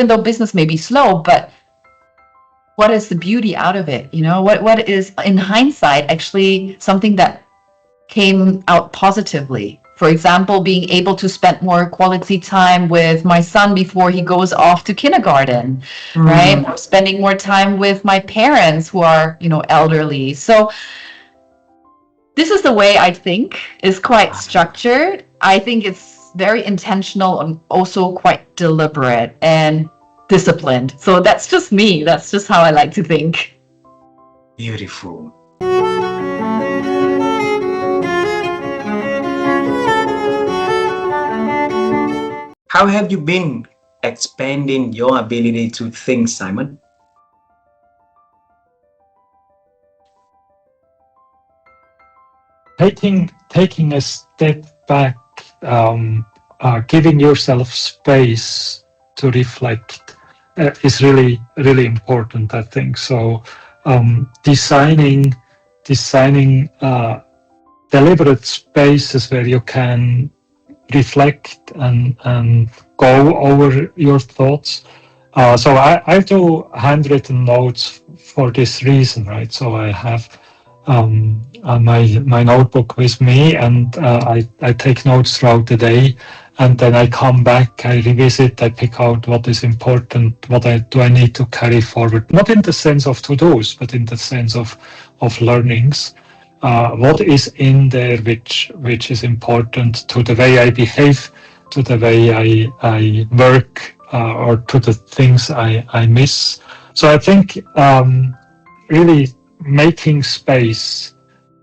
though business may be slow, but what is the beauty out of it? What is in hindsight actually something that came out positively? For example, being able to spend more quality time with my son before he goes off to kindergarten, right? Or spending more time with my parents who are, elderly. So this is the way I think is quite structured. I think it's very intentional and also quite deliberate and disciplined. So that's just me. That's just how I like to think. Beautiful. How have you been expanding your ability to think, Simon? Taking a step back, giving yourself space to reflect is really, really important, I think. So designing deliberate spaces where you can reflect and go over your thoughts. So I do handwritten notes for this reason, right? So I have my notebook with me, and I take notes throughout the day, and then I come back, I revisit, I pick out what is important, what do I need to carry forward, not in the sense of to-dos, but in the sense of learnings. What is in there which is important to the way I behave, to the way I work, or to the things I miss. So I think really making space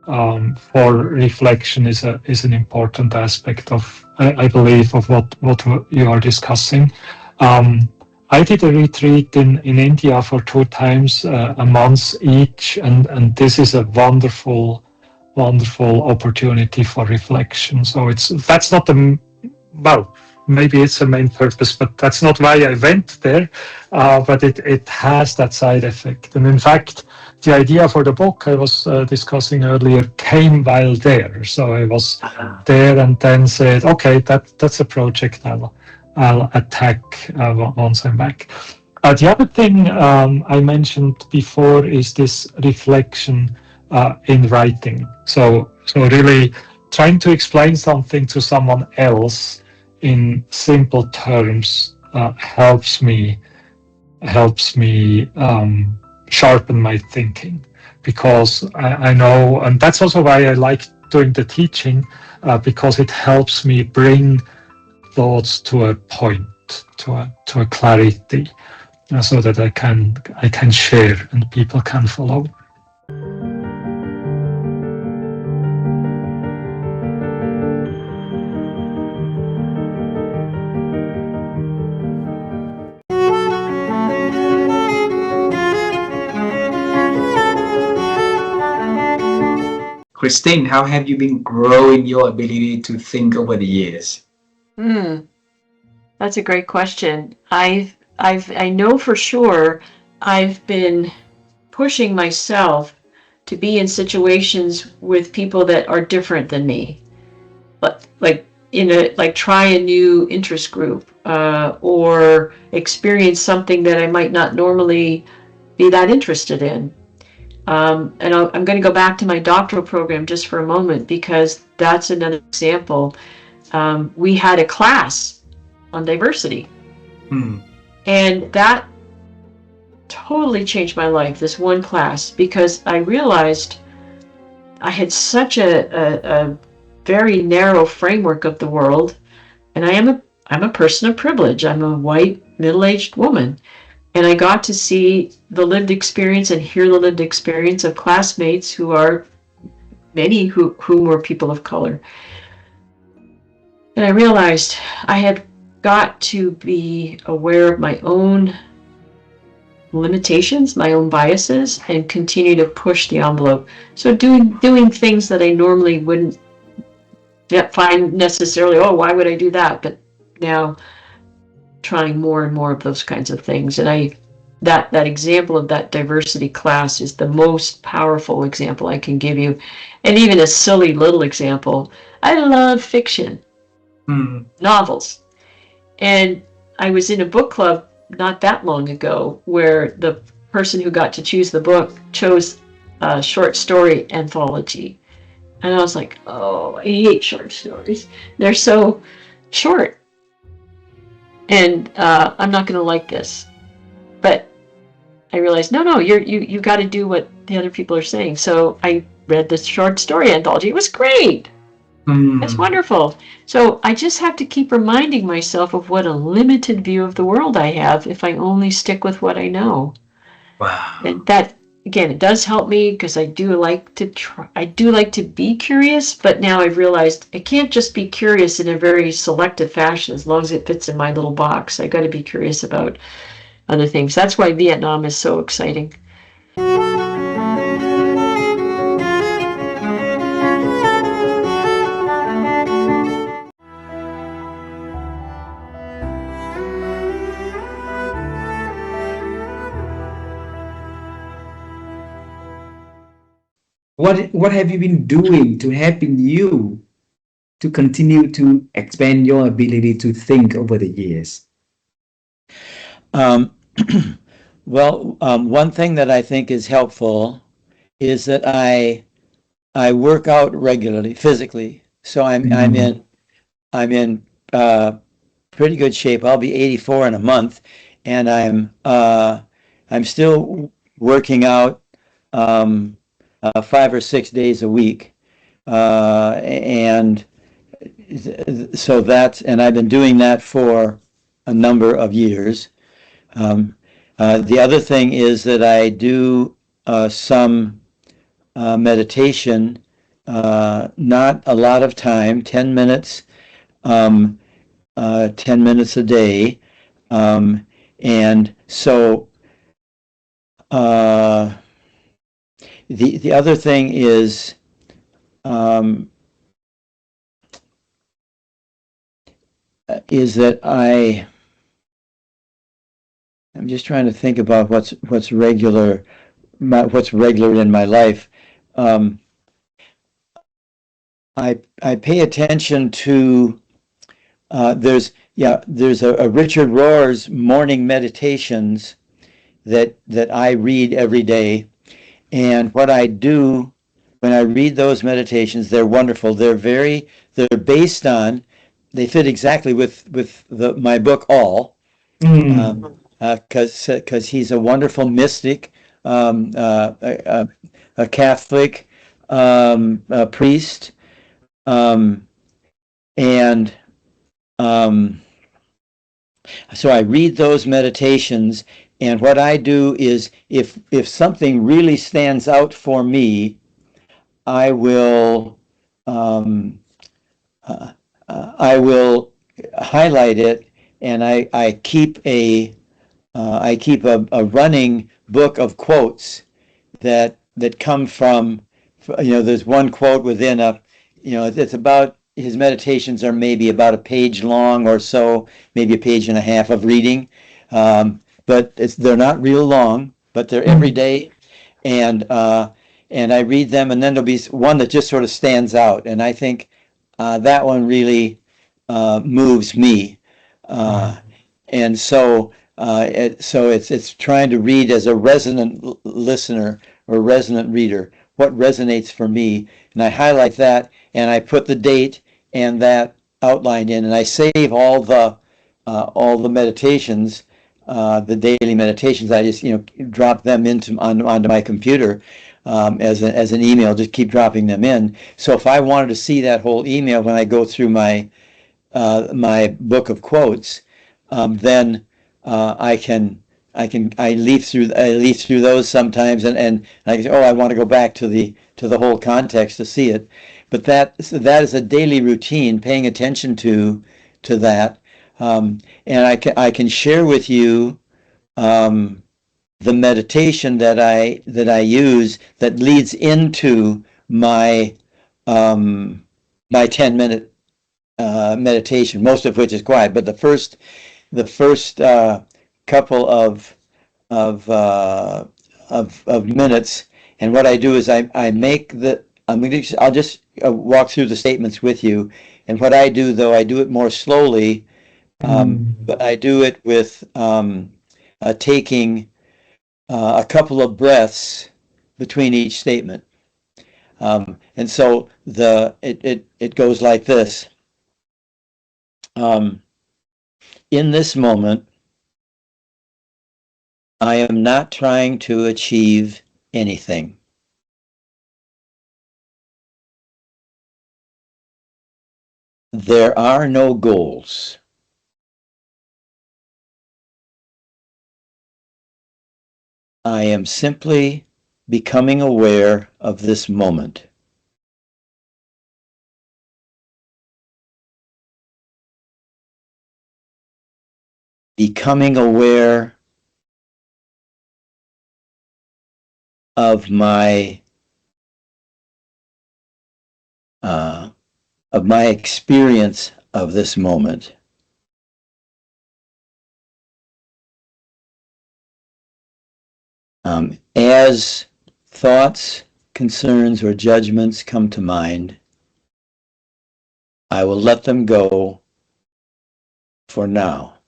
for reflection is an important aspect of, I believe, of what you are discussing. I did a retreat in India for 2 times, a month each, and this is a wonderful opportunity for reflection. So that's not maybe it's the main purpose, but that's not why I went there. But it has that side effect. And in fact, the idea for the book I was discussing earlier came while there. So I was there and then said, okay, that's a project I'll attack once I'm back. The other thing I mentioned before is this reflection in writing. So really trying to explain something to someone else in simple terms helps me sharpen my thinking, because I know, and that's also why I like doing the teaching, because it helps me bring thoughts to a point, to a clarity, so that I can share and people can follow. Christine, how have you been growing your ability to think over the years? That's a great question. I know for sure I've been pushing myself to be in situations with people that are different than me, but like try a new interest group, or experience something that I might not normally be that interested in. And I'm going to go back to my doctoral program just for a moment, because that's another example. We had a class on diversity, and that totally changed my life, this one class, because I realized I had such a very narrow framework of the world, and I'm a person of privilege. I'm a white middle-aged woman, and I got to see the lived experience and hear the lived experience of classmates who are many whom were people of color. And I realized I had got to be aware of my own limitations, my own biases, and continue to push the envelope. So doing things that I normally wouldn't find necessarily, oh, why would I do that? But now trying more and more of those kinds of things. And that example of that diversity class is the most powerful example I can give you. And even a silly little example, I love fiction, novels. And I was in a book club not that long ago where the person who got to choose the book chose a short story anthology. And I was like, oh, I hate short stories. They're so short. And I'm not going to like this. But I realized, no, you got to do what the other people are saying. So I read this short story anthology. It was great. It's wonderful. So I just have to keep reminding myself of what a limited view of the world I have if I only stick with what I know. Wow. And that, again, it does help me because I do like to be curious, but now I've realized I can't just be curious in a very selective fashion as long as it fits in my little box. I got to be curious about other things. That's why Vietnam is so exciting. What have you been doing to helping you to continue to expand your ability to think over the years? Well, one thing that I think is helpful is that I work out regularly, physically. So I'm in pretty good shape. I'll be 84 in a month, and I'm still working out 5 or 6 days a week, and so and I've been doing that for a number of years. The other thing is that I do some meditation, not a lot of time, 10 minutes, 10 minutes a day. And so the other thing is that I'm just trying to think about what's regular in my life. I pay attention to there's a Richard Rohr's morning meditations that I read every day, and what I do when I read those meditations, they're wonderful. They're based on, they fit exactly with my book All, because he's a wonderful mystic, a Catholic a priest, and so I read those meditations, and what I do is if something really stands out for me, I will highlight it, and I keep a running book of quotes that come from, there's one quote within it's about, his meditations are maybe about a page long or so, maybe a page and a half of reading, but they're not real long, but they're every day, and I read them, and then there'll be one that just sort of stands out, and I think that one really moves me, and so it's trying to read as a resonant listener or resonant reader, what resonates for me, and I highlight that, and I put the date and that outlined in, and I save all the meditations the daily meditations. I just drop them onto my computer as an email. Just keep dropping them in. So if I wanted to see that whole email when I go through my book of quotes, then I leaf through those sometimes, and I say, oh, I want to go back to the whole context to see it. But that is a daily routine, paying attention to that, and I can share with you the meditation that I use that leads into my my 10-minute meditation, most of which is quiet. But the first couple of minutes, and what I do is I make I'll just walk through the statements with you. And what I do, though, I do it more slowly, but I do it with taking a couple of breaths between each statement. And so it goes like this. In this moment, I am not trying to achieve anything. There are no goals. I am simply becoming aware of this moment. Becoming aware of my experience of this moment. As thoughts, concerns, or judgments come to mind, I will let them go for now.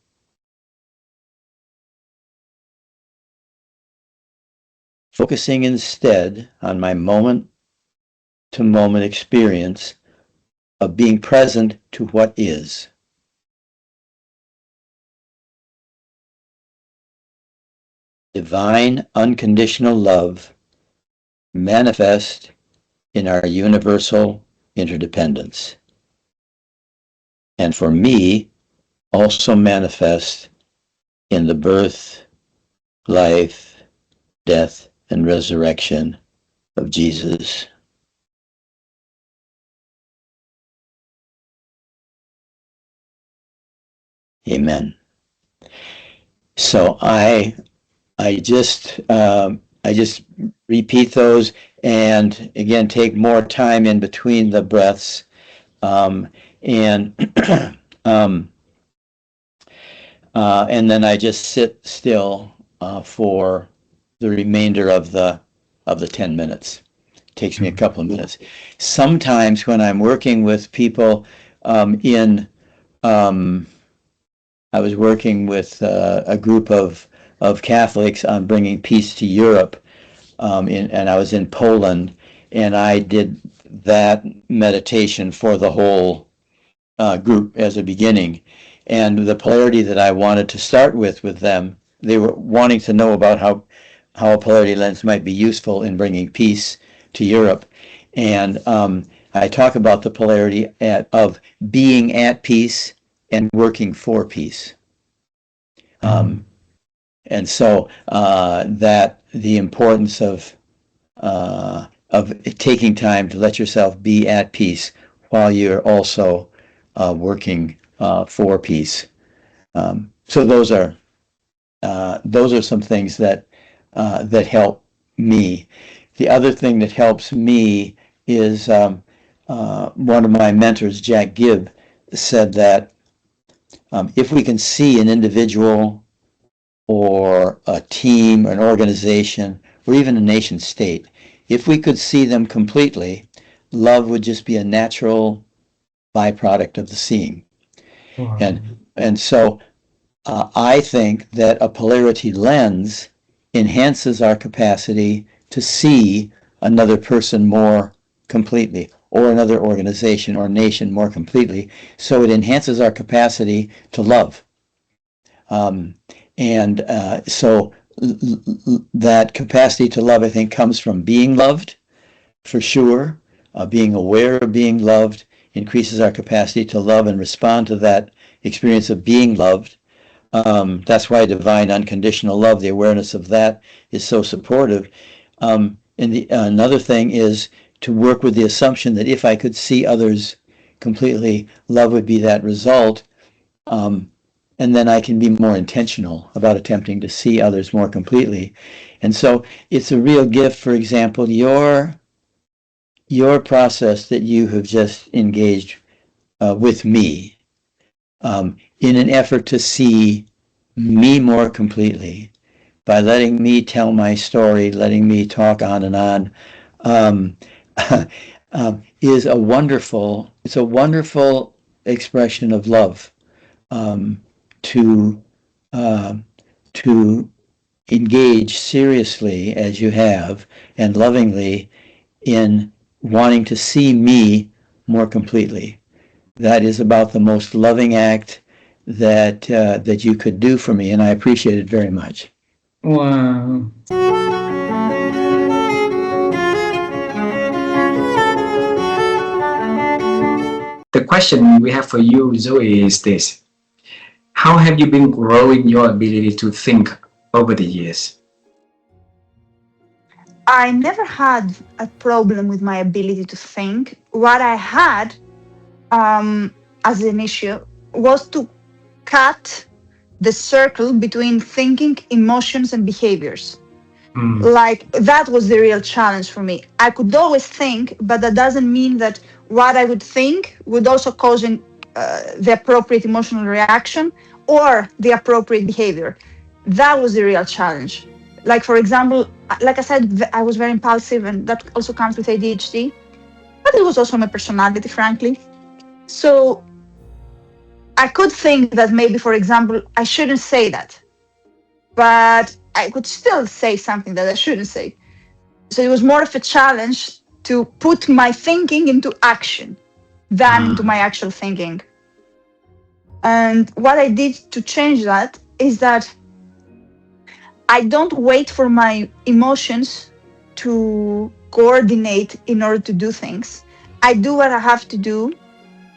Focusing instead on my moment-to-moment experience of being present to what is. Divine unconditional love manifest in our universal interdependence. And for me, also manifest in the birth, life, death, and resurrection of Jesus. Amen. So I just repeat those, and again take more time in between the breaths, and then I just sit still for the remainder of the 10 minutes. It takes me a couple of minutes. Sometimes when I'm working with people I was working with a group of Catholics on bringing peace to Europe, and I was in Poland, and I did that meditation for the whole group as a beginning. And the polarity that I wanted to start with them, they were wanting to know about how a polarity lens might be useful in bringing peace to Europe. And I talk about the polarity of being at peace and working for peace. And so that the importance of taking time to let yourself be at peace while you're also working for peace. So those are some things that help me. The other thing that helps me is one of my mentors, Jack Gibb, said that if we can see an individual or a team, an organization, or even a nation state, if we could see them completely, love would just be a natural byproduct of the seeing. Wow. And so I think that a polarity lens enhances our capacity to see another person more completely, or another organization or nation more completely. So it enhances our capacity to love. And so that capacity to love, I think, comes from being loved, for sure. Being aware of being loved increases our capacity to love and respond to that experience of being loved. That's why divine unconditional love, the awareness of that, is so supportive. And another thing is to work with the assumption that if I could see others completely, love would be that result. And then I can be more intentional about attempting to see others more completely. And so it's a real gift. For example, your process that you have just engaged with me in an effort to see me more completely by letting me tell my story, letting me talk on and on, is a wonderful expression of love. To engage seriously as you have and lovingly in wanting to see me more completely. That is about the most loving act that you could do for me, and I appreciate it very much. Wow. The question we have for you, Zoe, is this. How have you been growing your ability to think over the years? I never had a problem with my ability to think. What I had as an issue was to cut the circle between thinking, emotions, and behaviors. Like, that was the real challenge for me. I could always think, but that doesn't mean that what I would think would also cause the appropriate emotional reaction or the appropriate behavior. That was the real challenge. Like, for example, like I said, I was very impulsive, and that also comes with ADHD, but it was also my personality, frankly. So I could think that maybe, for example, I shouldn't say that, but I could still say something that I shouldn't say. So it was more of a challenge to put my thinking into action than into my actual thinking. And what I did to change that is that I don't wait for my emotions to coordinate in order to do things. I do what I have to do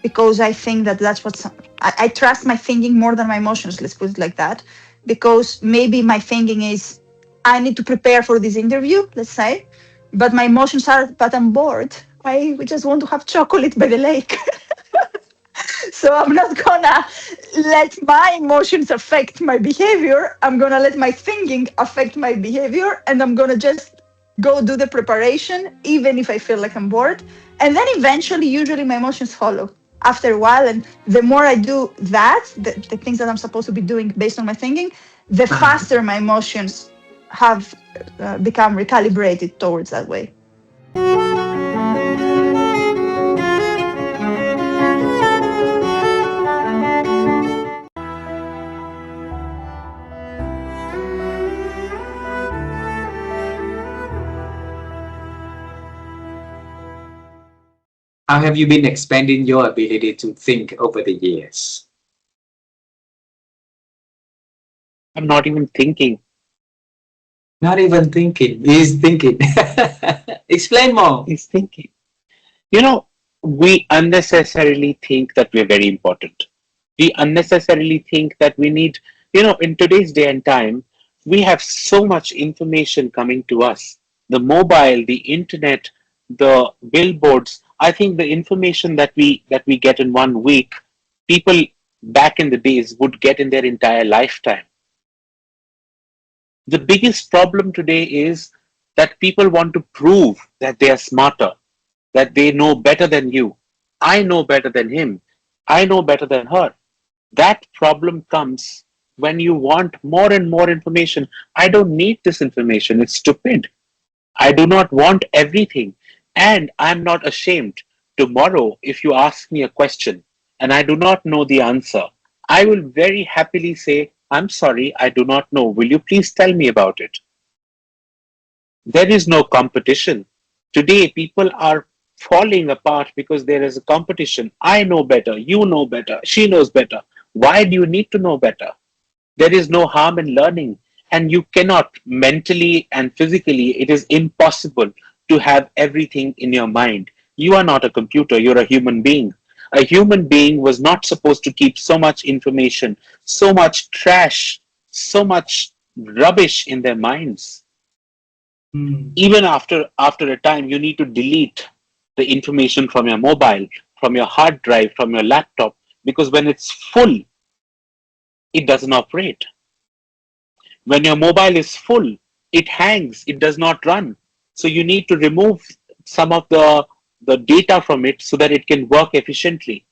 because I think that that's what I trust my thinking more than my emotions, let's put it like that. Because maybe my thinking is, I need to prepare for this interview, let's say, but my emotions are, but I'm bored. I just want to have chocolate by the lake. So I'm not gonna let my emotions affect my behavior. I'm gonna let my thinking affect my behavior, and I'm gonna just go do the preparation, even if I feel like I'm bored. And then eventually, usually my emotions follow after a while. And the more I do that, the things that I'm supposed to be doing based on my thinking, the faster my emotions have become recalibrated towards that way. How have you been expanding your ability to think over the years? I'm not even thinking. Not even thinking. He's thinking. Explain more. He's thinking. You know, we unnecessarily think that we're very important. We unnecessarily think that we need, in today's day and time, we have so much information coming to us. The mobile, the internet, the billboards. I think the information that we get in 1 week, people back in the days would get in their entire lifetime. The biggest problem today is that people want to prove that they are smarter, that they know better than you. I know better than him. I know better than her. That problem comes when you want more and more information. I don't need this information. It's stupid. I do not want everything. And I'm not ashamed. Tomorrow, if you ask me a question and I do not know the answer, I will very happily say, I'm sorry, I do not know. Will you please tell me about it? There is no competition. Today, people are falling apart because there is a competition. I know better. You know better. She knows better. Why do you need to know better? There is no harm in learning. And you cannot mentally and physically, it is impossible to have everything in your mind. You are not a computer, you're a human being. A human being was not supposed to keep so much information, so much trash, so much rubbish in their minds. Even after a time, you need to delete the information from your mobile, from your hard drive, from your laptop, because when it's full, it doesn't operate. When your mobile is full, it hangs, it does not run. So you need to remove some of the data from it so that it can work efficiently.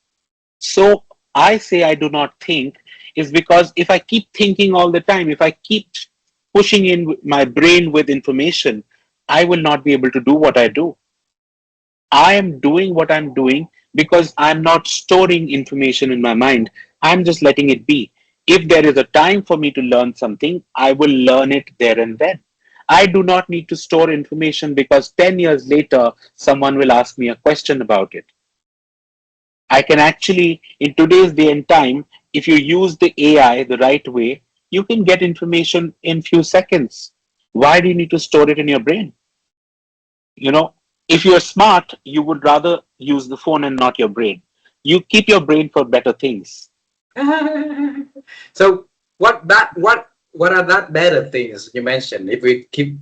So I say I do not think is because if I keep thinking all the time, if I keep pushing in my brain with information, I will not be able to do what I do. I am doing what I'm doing because I'm not storing information in my mind. I'm just letting it be. If there is a time for me to learn something, I will learn it there and then. I do not need to store information because 10 years later, someone will ask me a question about it. I can actually, in today's day and time, if you use the AI the right way, you can get information in few seconds. Why do you need to store it in your brain? You know, if you're smart, you would rather use the phone and not your brain. You keep your brain for better things. So what are that better things you mentioned? If we keep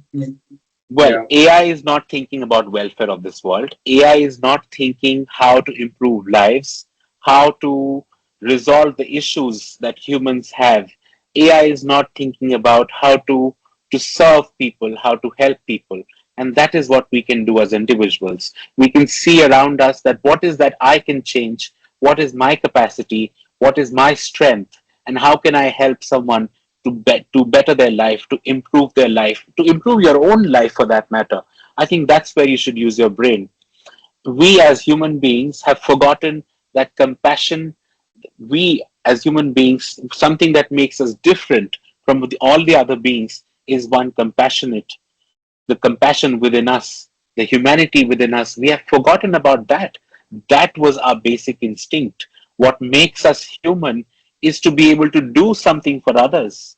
Well, AI is not thinking about welfare of this world. AI is not thinking how to improve lives, how to resolve the issues that humans have. AI is not thinking about how to serve people, how to help people. And that is what we can do as individuals. We can see around us that what is that I can change, what is my capacity, what is my strength, and how can I help someone to better their life, to improve their life, to improve your own life for that matter. I think that's where you should use your brain. We as human beings have forgotten that compassion, we as human beings, something that makes us different from all the other beings is one compassionate. The compassion within us, the humanity within us, we have forgotten about that. That was our basic instinct. What makes us human is to be able to do something for others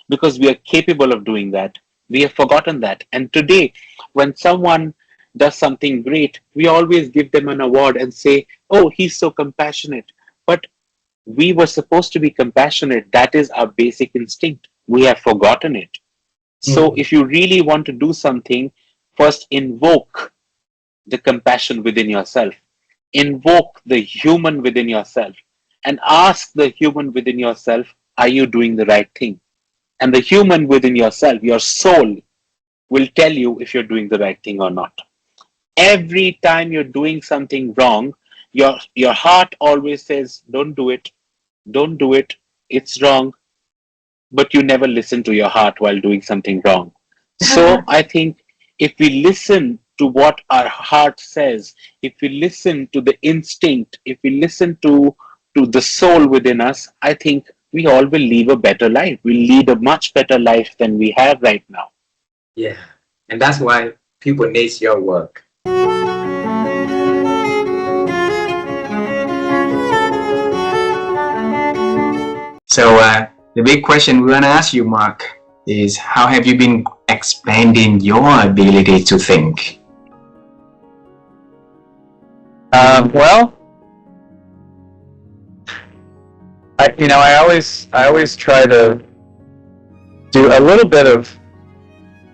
because we are capable of doing that. We have forgotten that. And today, when someone does something great, we always give them an award and say, oh, he's so compassionate. But we were supposed to be compassionate. That is our basic instinct. We have forgotten it. So if you really want to do something, first invoke the compassion within yourself. Invoke the human within yourself and ask the human within yourself, are you doing the right thing? And the human within yourself, your soul, will tell you if you're doing the right thing or not. Every time you're doing something wrong, your heart always says, don't do it, it's wrong. But you never listen to your heart while doing something wrong. So I think if we listen to what our heart says, if we listen to the instinct, if we listen to the soul within us, I think we all will live a better life. We'll lead a much better life than we have right now. Yeah, and that's why people need your work. So the big question we want to ask you, Mark, is how have you been expanding your ability to think? Well, I always try to do a little bit of,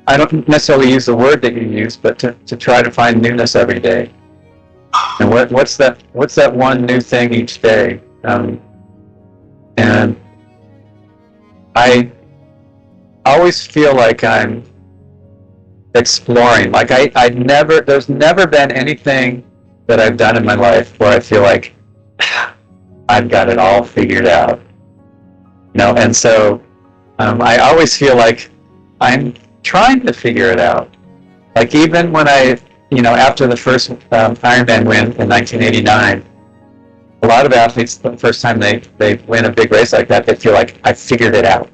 I don't necessarily use the word that you use, but to try to find newness every day. And what's that one new thing each day? And I always feel like I'm exploring. Like there's never been anything that I've done in my life where I feel like I've got it all figured out. And so I always feel like I'm trying to figure it out. Like even when after the first Ironman win in 1989, a lot of athletes, the first time they win a big race like that, they feel like I figured it out.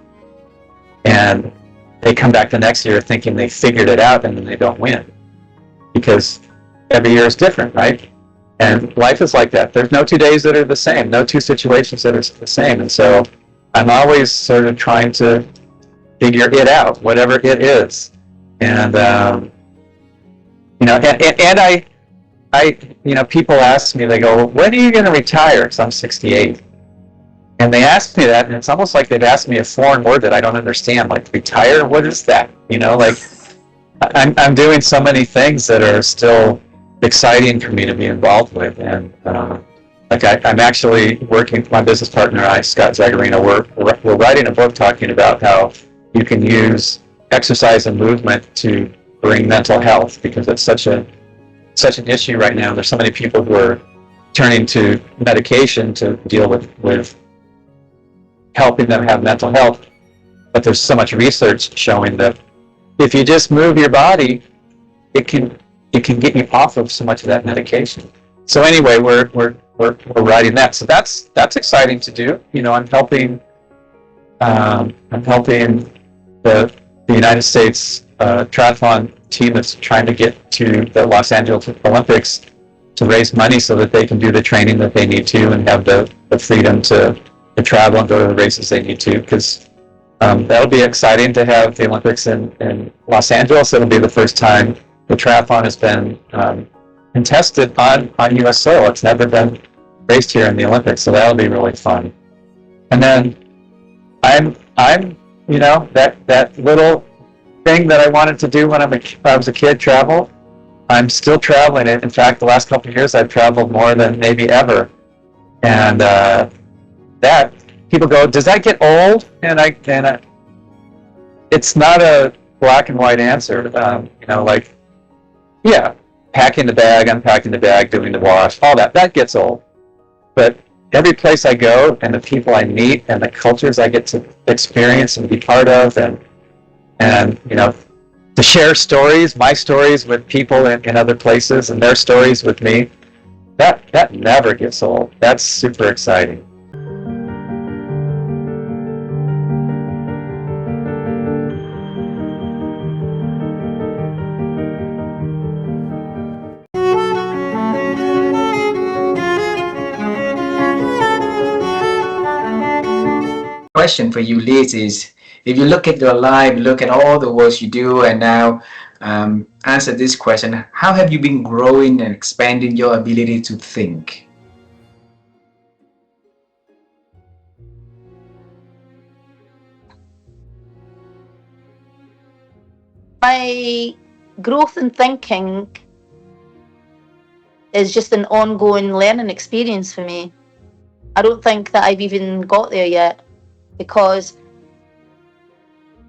And they come back the next year thinking they figured it out, and then they don't win. Because every year is different, right? And life is like that. There's no 2 days that are the same, no two situations that are the same. And so I'm always sort of trying to figure it out, whatever it is. And, people ask me, they go, well, when are you going to retire? Because I'm 68. And they ask me that, and it's almost like they've asked me a foreign word that I don't understand. Like, retire? What is that? I'm doing so many things that are still exciting for me to be involved with. And I'm actually working with my business partner, Scott Zagarino. We're writing a book talking about how you can use exercise and movement to bring mental health, because it's such an issue right now. There's so many people who are turning to medication to deal with helping them have mental health, but there's so much research showing that if you just move your body, it can get you off of so much of that medication. So anyway, we're writing that. So that's exciting to do. I'm helping the United States triathlon team that's trying to get to the Los Angeles Olympics to raise money so that they can do the training that they need to and have the freedom to travel and go to the races they need to, because that'll be exciting to have the Olympics in Los Angeles. It'll be the first time the triathlon has been contested on U.S. soil. It's never been raced here in the Olympics, so that'll be really fun. And then I'm that little thing that I wanted to do when I was a kid, travel. I'm still traveling it. In fact, the last couple of years I've traveled more than maybe ever. And that people go, does that get old? And it's not a black and white answer. Yeah, packing the bag, unpacking the bag, doing the wash, all that gets old. But every place I go and the people I meet and the cultures I get to experience and be part of, and to share stories, my stories with people in other places and their stories with me, that never gets old. That's super exciting. Question for you, Liz, is if you look at your life, look at all the work you do, and now answer this question: how have you been growing and expanding your ability to think? My growth in thinking is just an ongoing learning experience for me. I don't think that I've even got there yet, because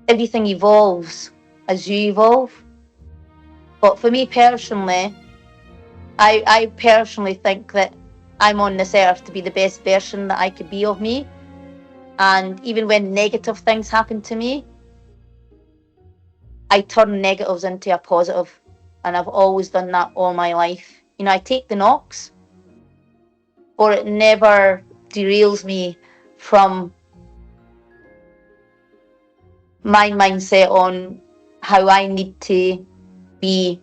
everything evolves as you evolve. But for me personally, I personally think that I'm on this earth to be the best version that I could be of me. And even when negative things happen to me, I turn negatives into a positive. And I've always done that all my life. I take the knocks, but it never derails me from my mindset on how I need to be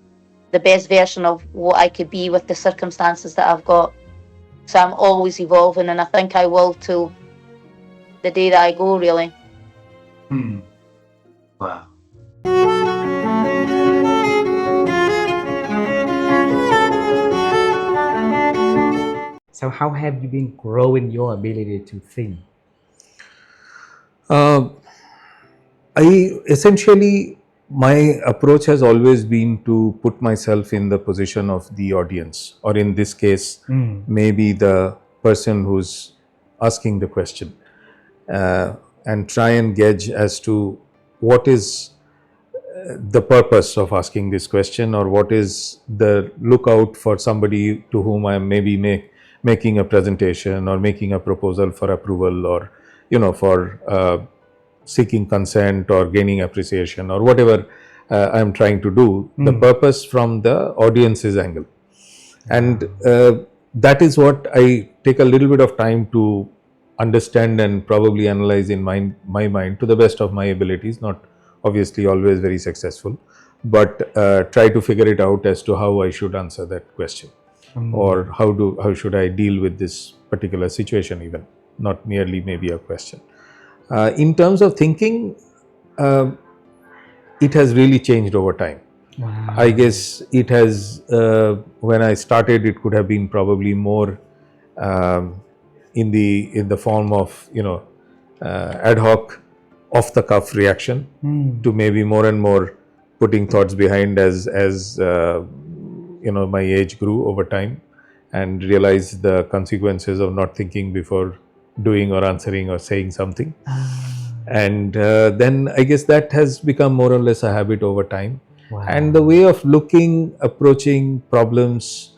the best version of what I could be with the circumstances that I've got. So I'm always evolving, and I think I will till the day that I go, really. Wow. So how have you been growing your ability to think? My approach has always been to put myself in the position of the audience, or in this case, maybe the person who's asking the question, and try and gauge as to what is the purpose of asking this question, or what is the lookout for somebody to whom I am maybe making a presentation or making a proposal for approval, or for seeking consent or gaining appreciation, or whatever I am trying to do. The purpose from the audience's angle, and that is what I take a little bit of time to understand and probably analyze in my mind to the best of my abilities. Not obviously always very successful, but try to figure it out as to how I should answer that question, or how should I deal with this particular situation, even not merely maybe a question. In terms of thinking, it has really changed over time. Wow. I guess it has, when I started, it could have been probably more in the form of, ad hoc, off the cuff reaction, to maybe more and more putting thoughts behind as my age grew over time, and realized the consequences of not thinking before doing or answering or saying something. And then I guess that has become more or less a habit over time. Wow. And the way of approaching problems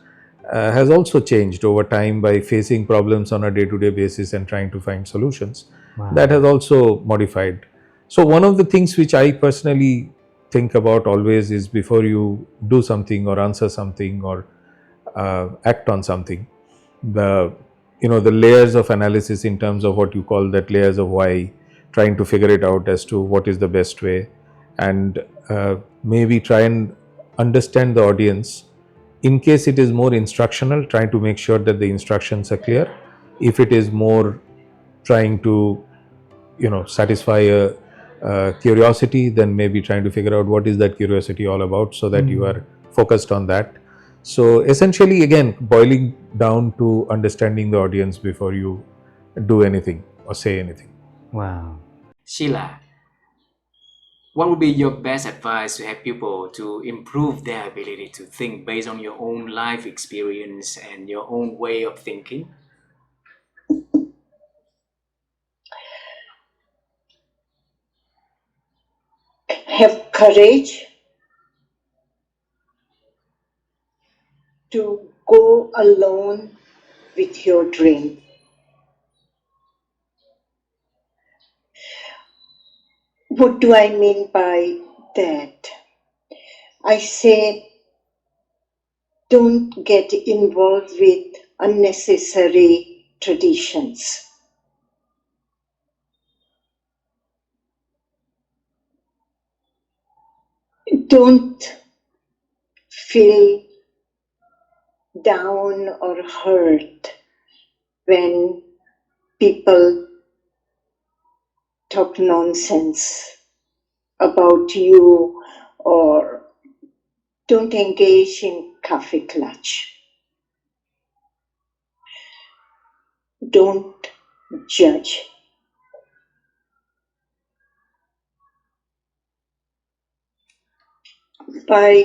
has also changed over time by facing problems on a day-to-day basis and trying to find solutions. Wow. That has also modified. So one of the things which I personally think about always is, before you do something or answer something or act on something, the layers of analysis, in terms of what you call that layers of why, trying to figure it out as to what is the best way, and maybe try and understand the audience. In case it is more instructional, trying to make sure that the instructions are clear. If it is more trying to satisfy a curiosity, then maybe trying to figure out what is that curiosity all about, so that you are focused on that. So essentially, again, boiling down to understanding the audience before you do anything or say anything. Wow. Sheila, what would be your best advice to help people to improve their ability to think based on your own life experience and your own way of thinking? Have courage to go alone with your dream. What do I mean by that? I say, don't get involved with unnecessary traditions. Don't feel down or hurt when people talk nonsense about you, or don't engage in coffee clutch. Don't judge. By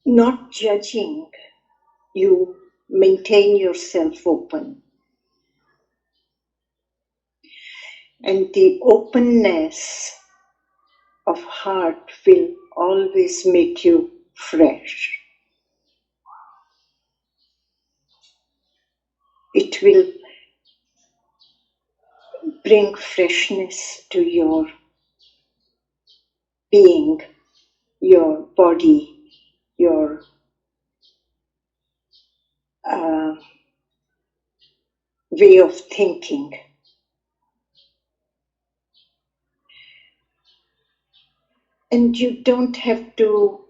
not judging, you maintain yourself open. And the openness of heart will always make you fresh. It will bring freshness to your being, your body, your way of thinking. And you don't have to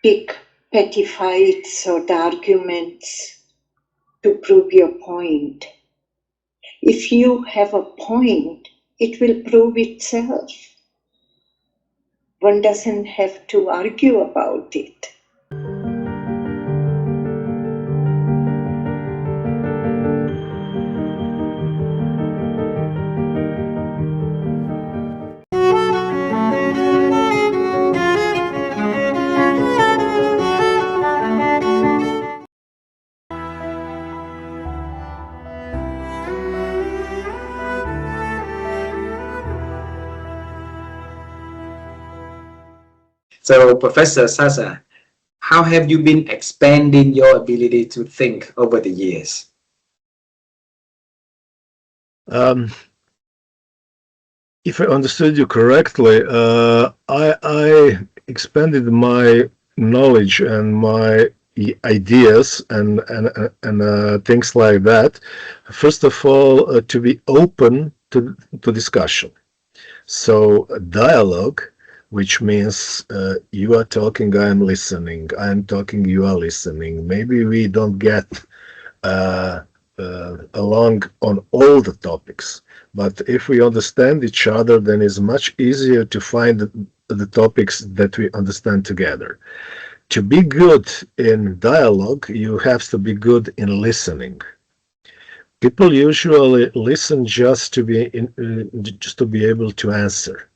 pick petty fights or arguments to prove your point. If you have a point, it will prove itself. One doesn't have to argue about it. So, Professor Sasa, how have you been expanding your ability to think over the years? If I understood you correctly, I expanded my knowledge and my ideas and things like that. First of all, to be open to discussion. So dialogue which means you are talking, I am listening, I am talking, you are listening. Maybe we don't get along on all the topics, but if we understand each other, then it's much easier to find the topics that we understand together. To be good in dialogue, you have to be good in listening. People usually listen just to be able to answer.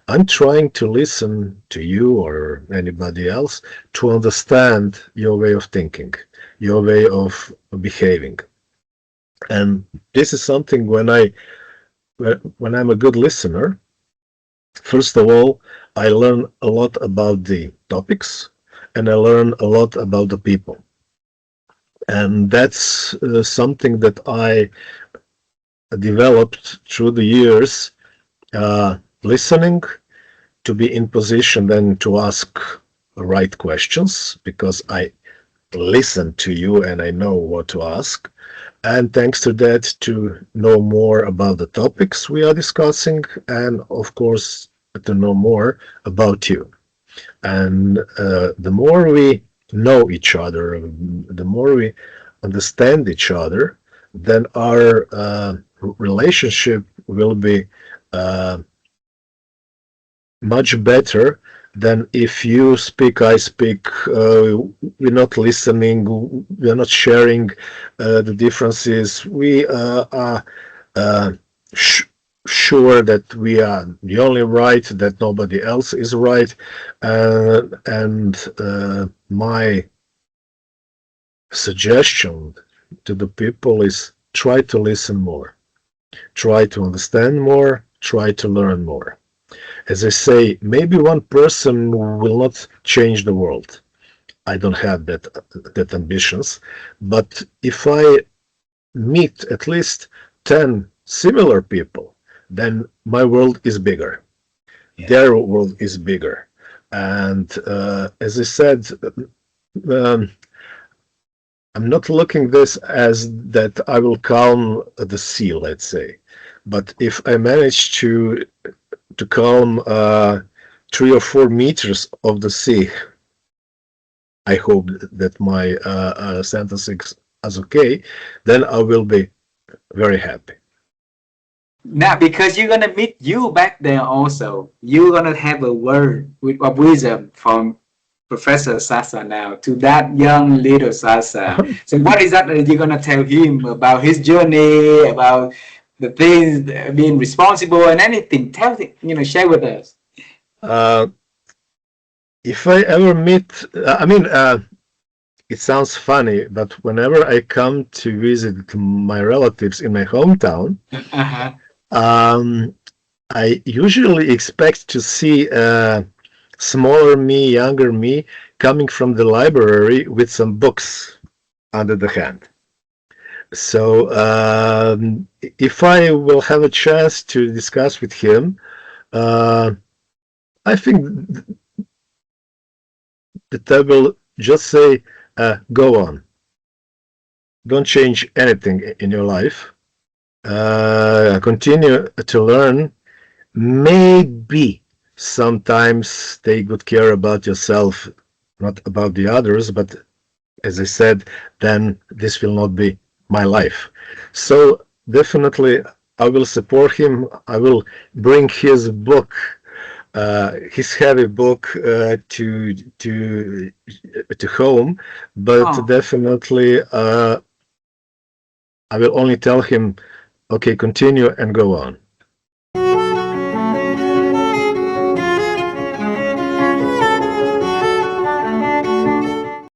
I'm trying to listen to you or anybody else to understand your way of thinking, your way of behaving. And this is something when I'm a good listener, first of all, I learn a lot about the topics and I learn a lot about the people. And that's something that I developed through the years, listening, to be in position then to ask right questions, because I listen to you and I know what to ask. And thanks to that, to know more about the topics we are discussing, and of course, to know more about you. And the more we know each other, the more we understand each other, then our relationship will be much better than if you speak, I speak, we're not listening, we're not sharing the differences. We are sure that we are the only right, that nobody else is right. And my suggestion to the people is try to listen more, try to understand more, try to learn more. As I say, maybe one person will not change the world. I don't have that ambitions, but if I meet at least 10 similar people, then my world is bigger. Their world is bigger. And as I said, I'm not looking this as that I will calm the sea, let's say. But if I manage to calm 3 or 4 meters of the sea, I hope that my sentence is okay, then I will be very happy. Now, because you're gonna meet you back there also, you're gonna have a word of wisdom from Professor Sasa now to that young little Sasa. So what is that you're gonna tell him about his journey, about the things, being responsible and anything? Tell him, share with us. If I ever meet, it sounds funny, but whenever I come to visit my relatives in my hometown, I usually expect to see smaller me, younger me, coming from the library with some books under the hand. So if I will have a chance to discuss with him, I think that I will just say, go on. Don't change anything in your life. Continue to learn. Maybe sometimes take good care about yourself, not about the others, but as I said, then this will not be my life. So definitely I will support him. I will bring his book, his heavy book, to home, but definitely I will only tell him, okay, continue and go on.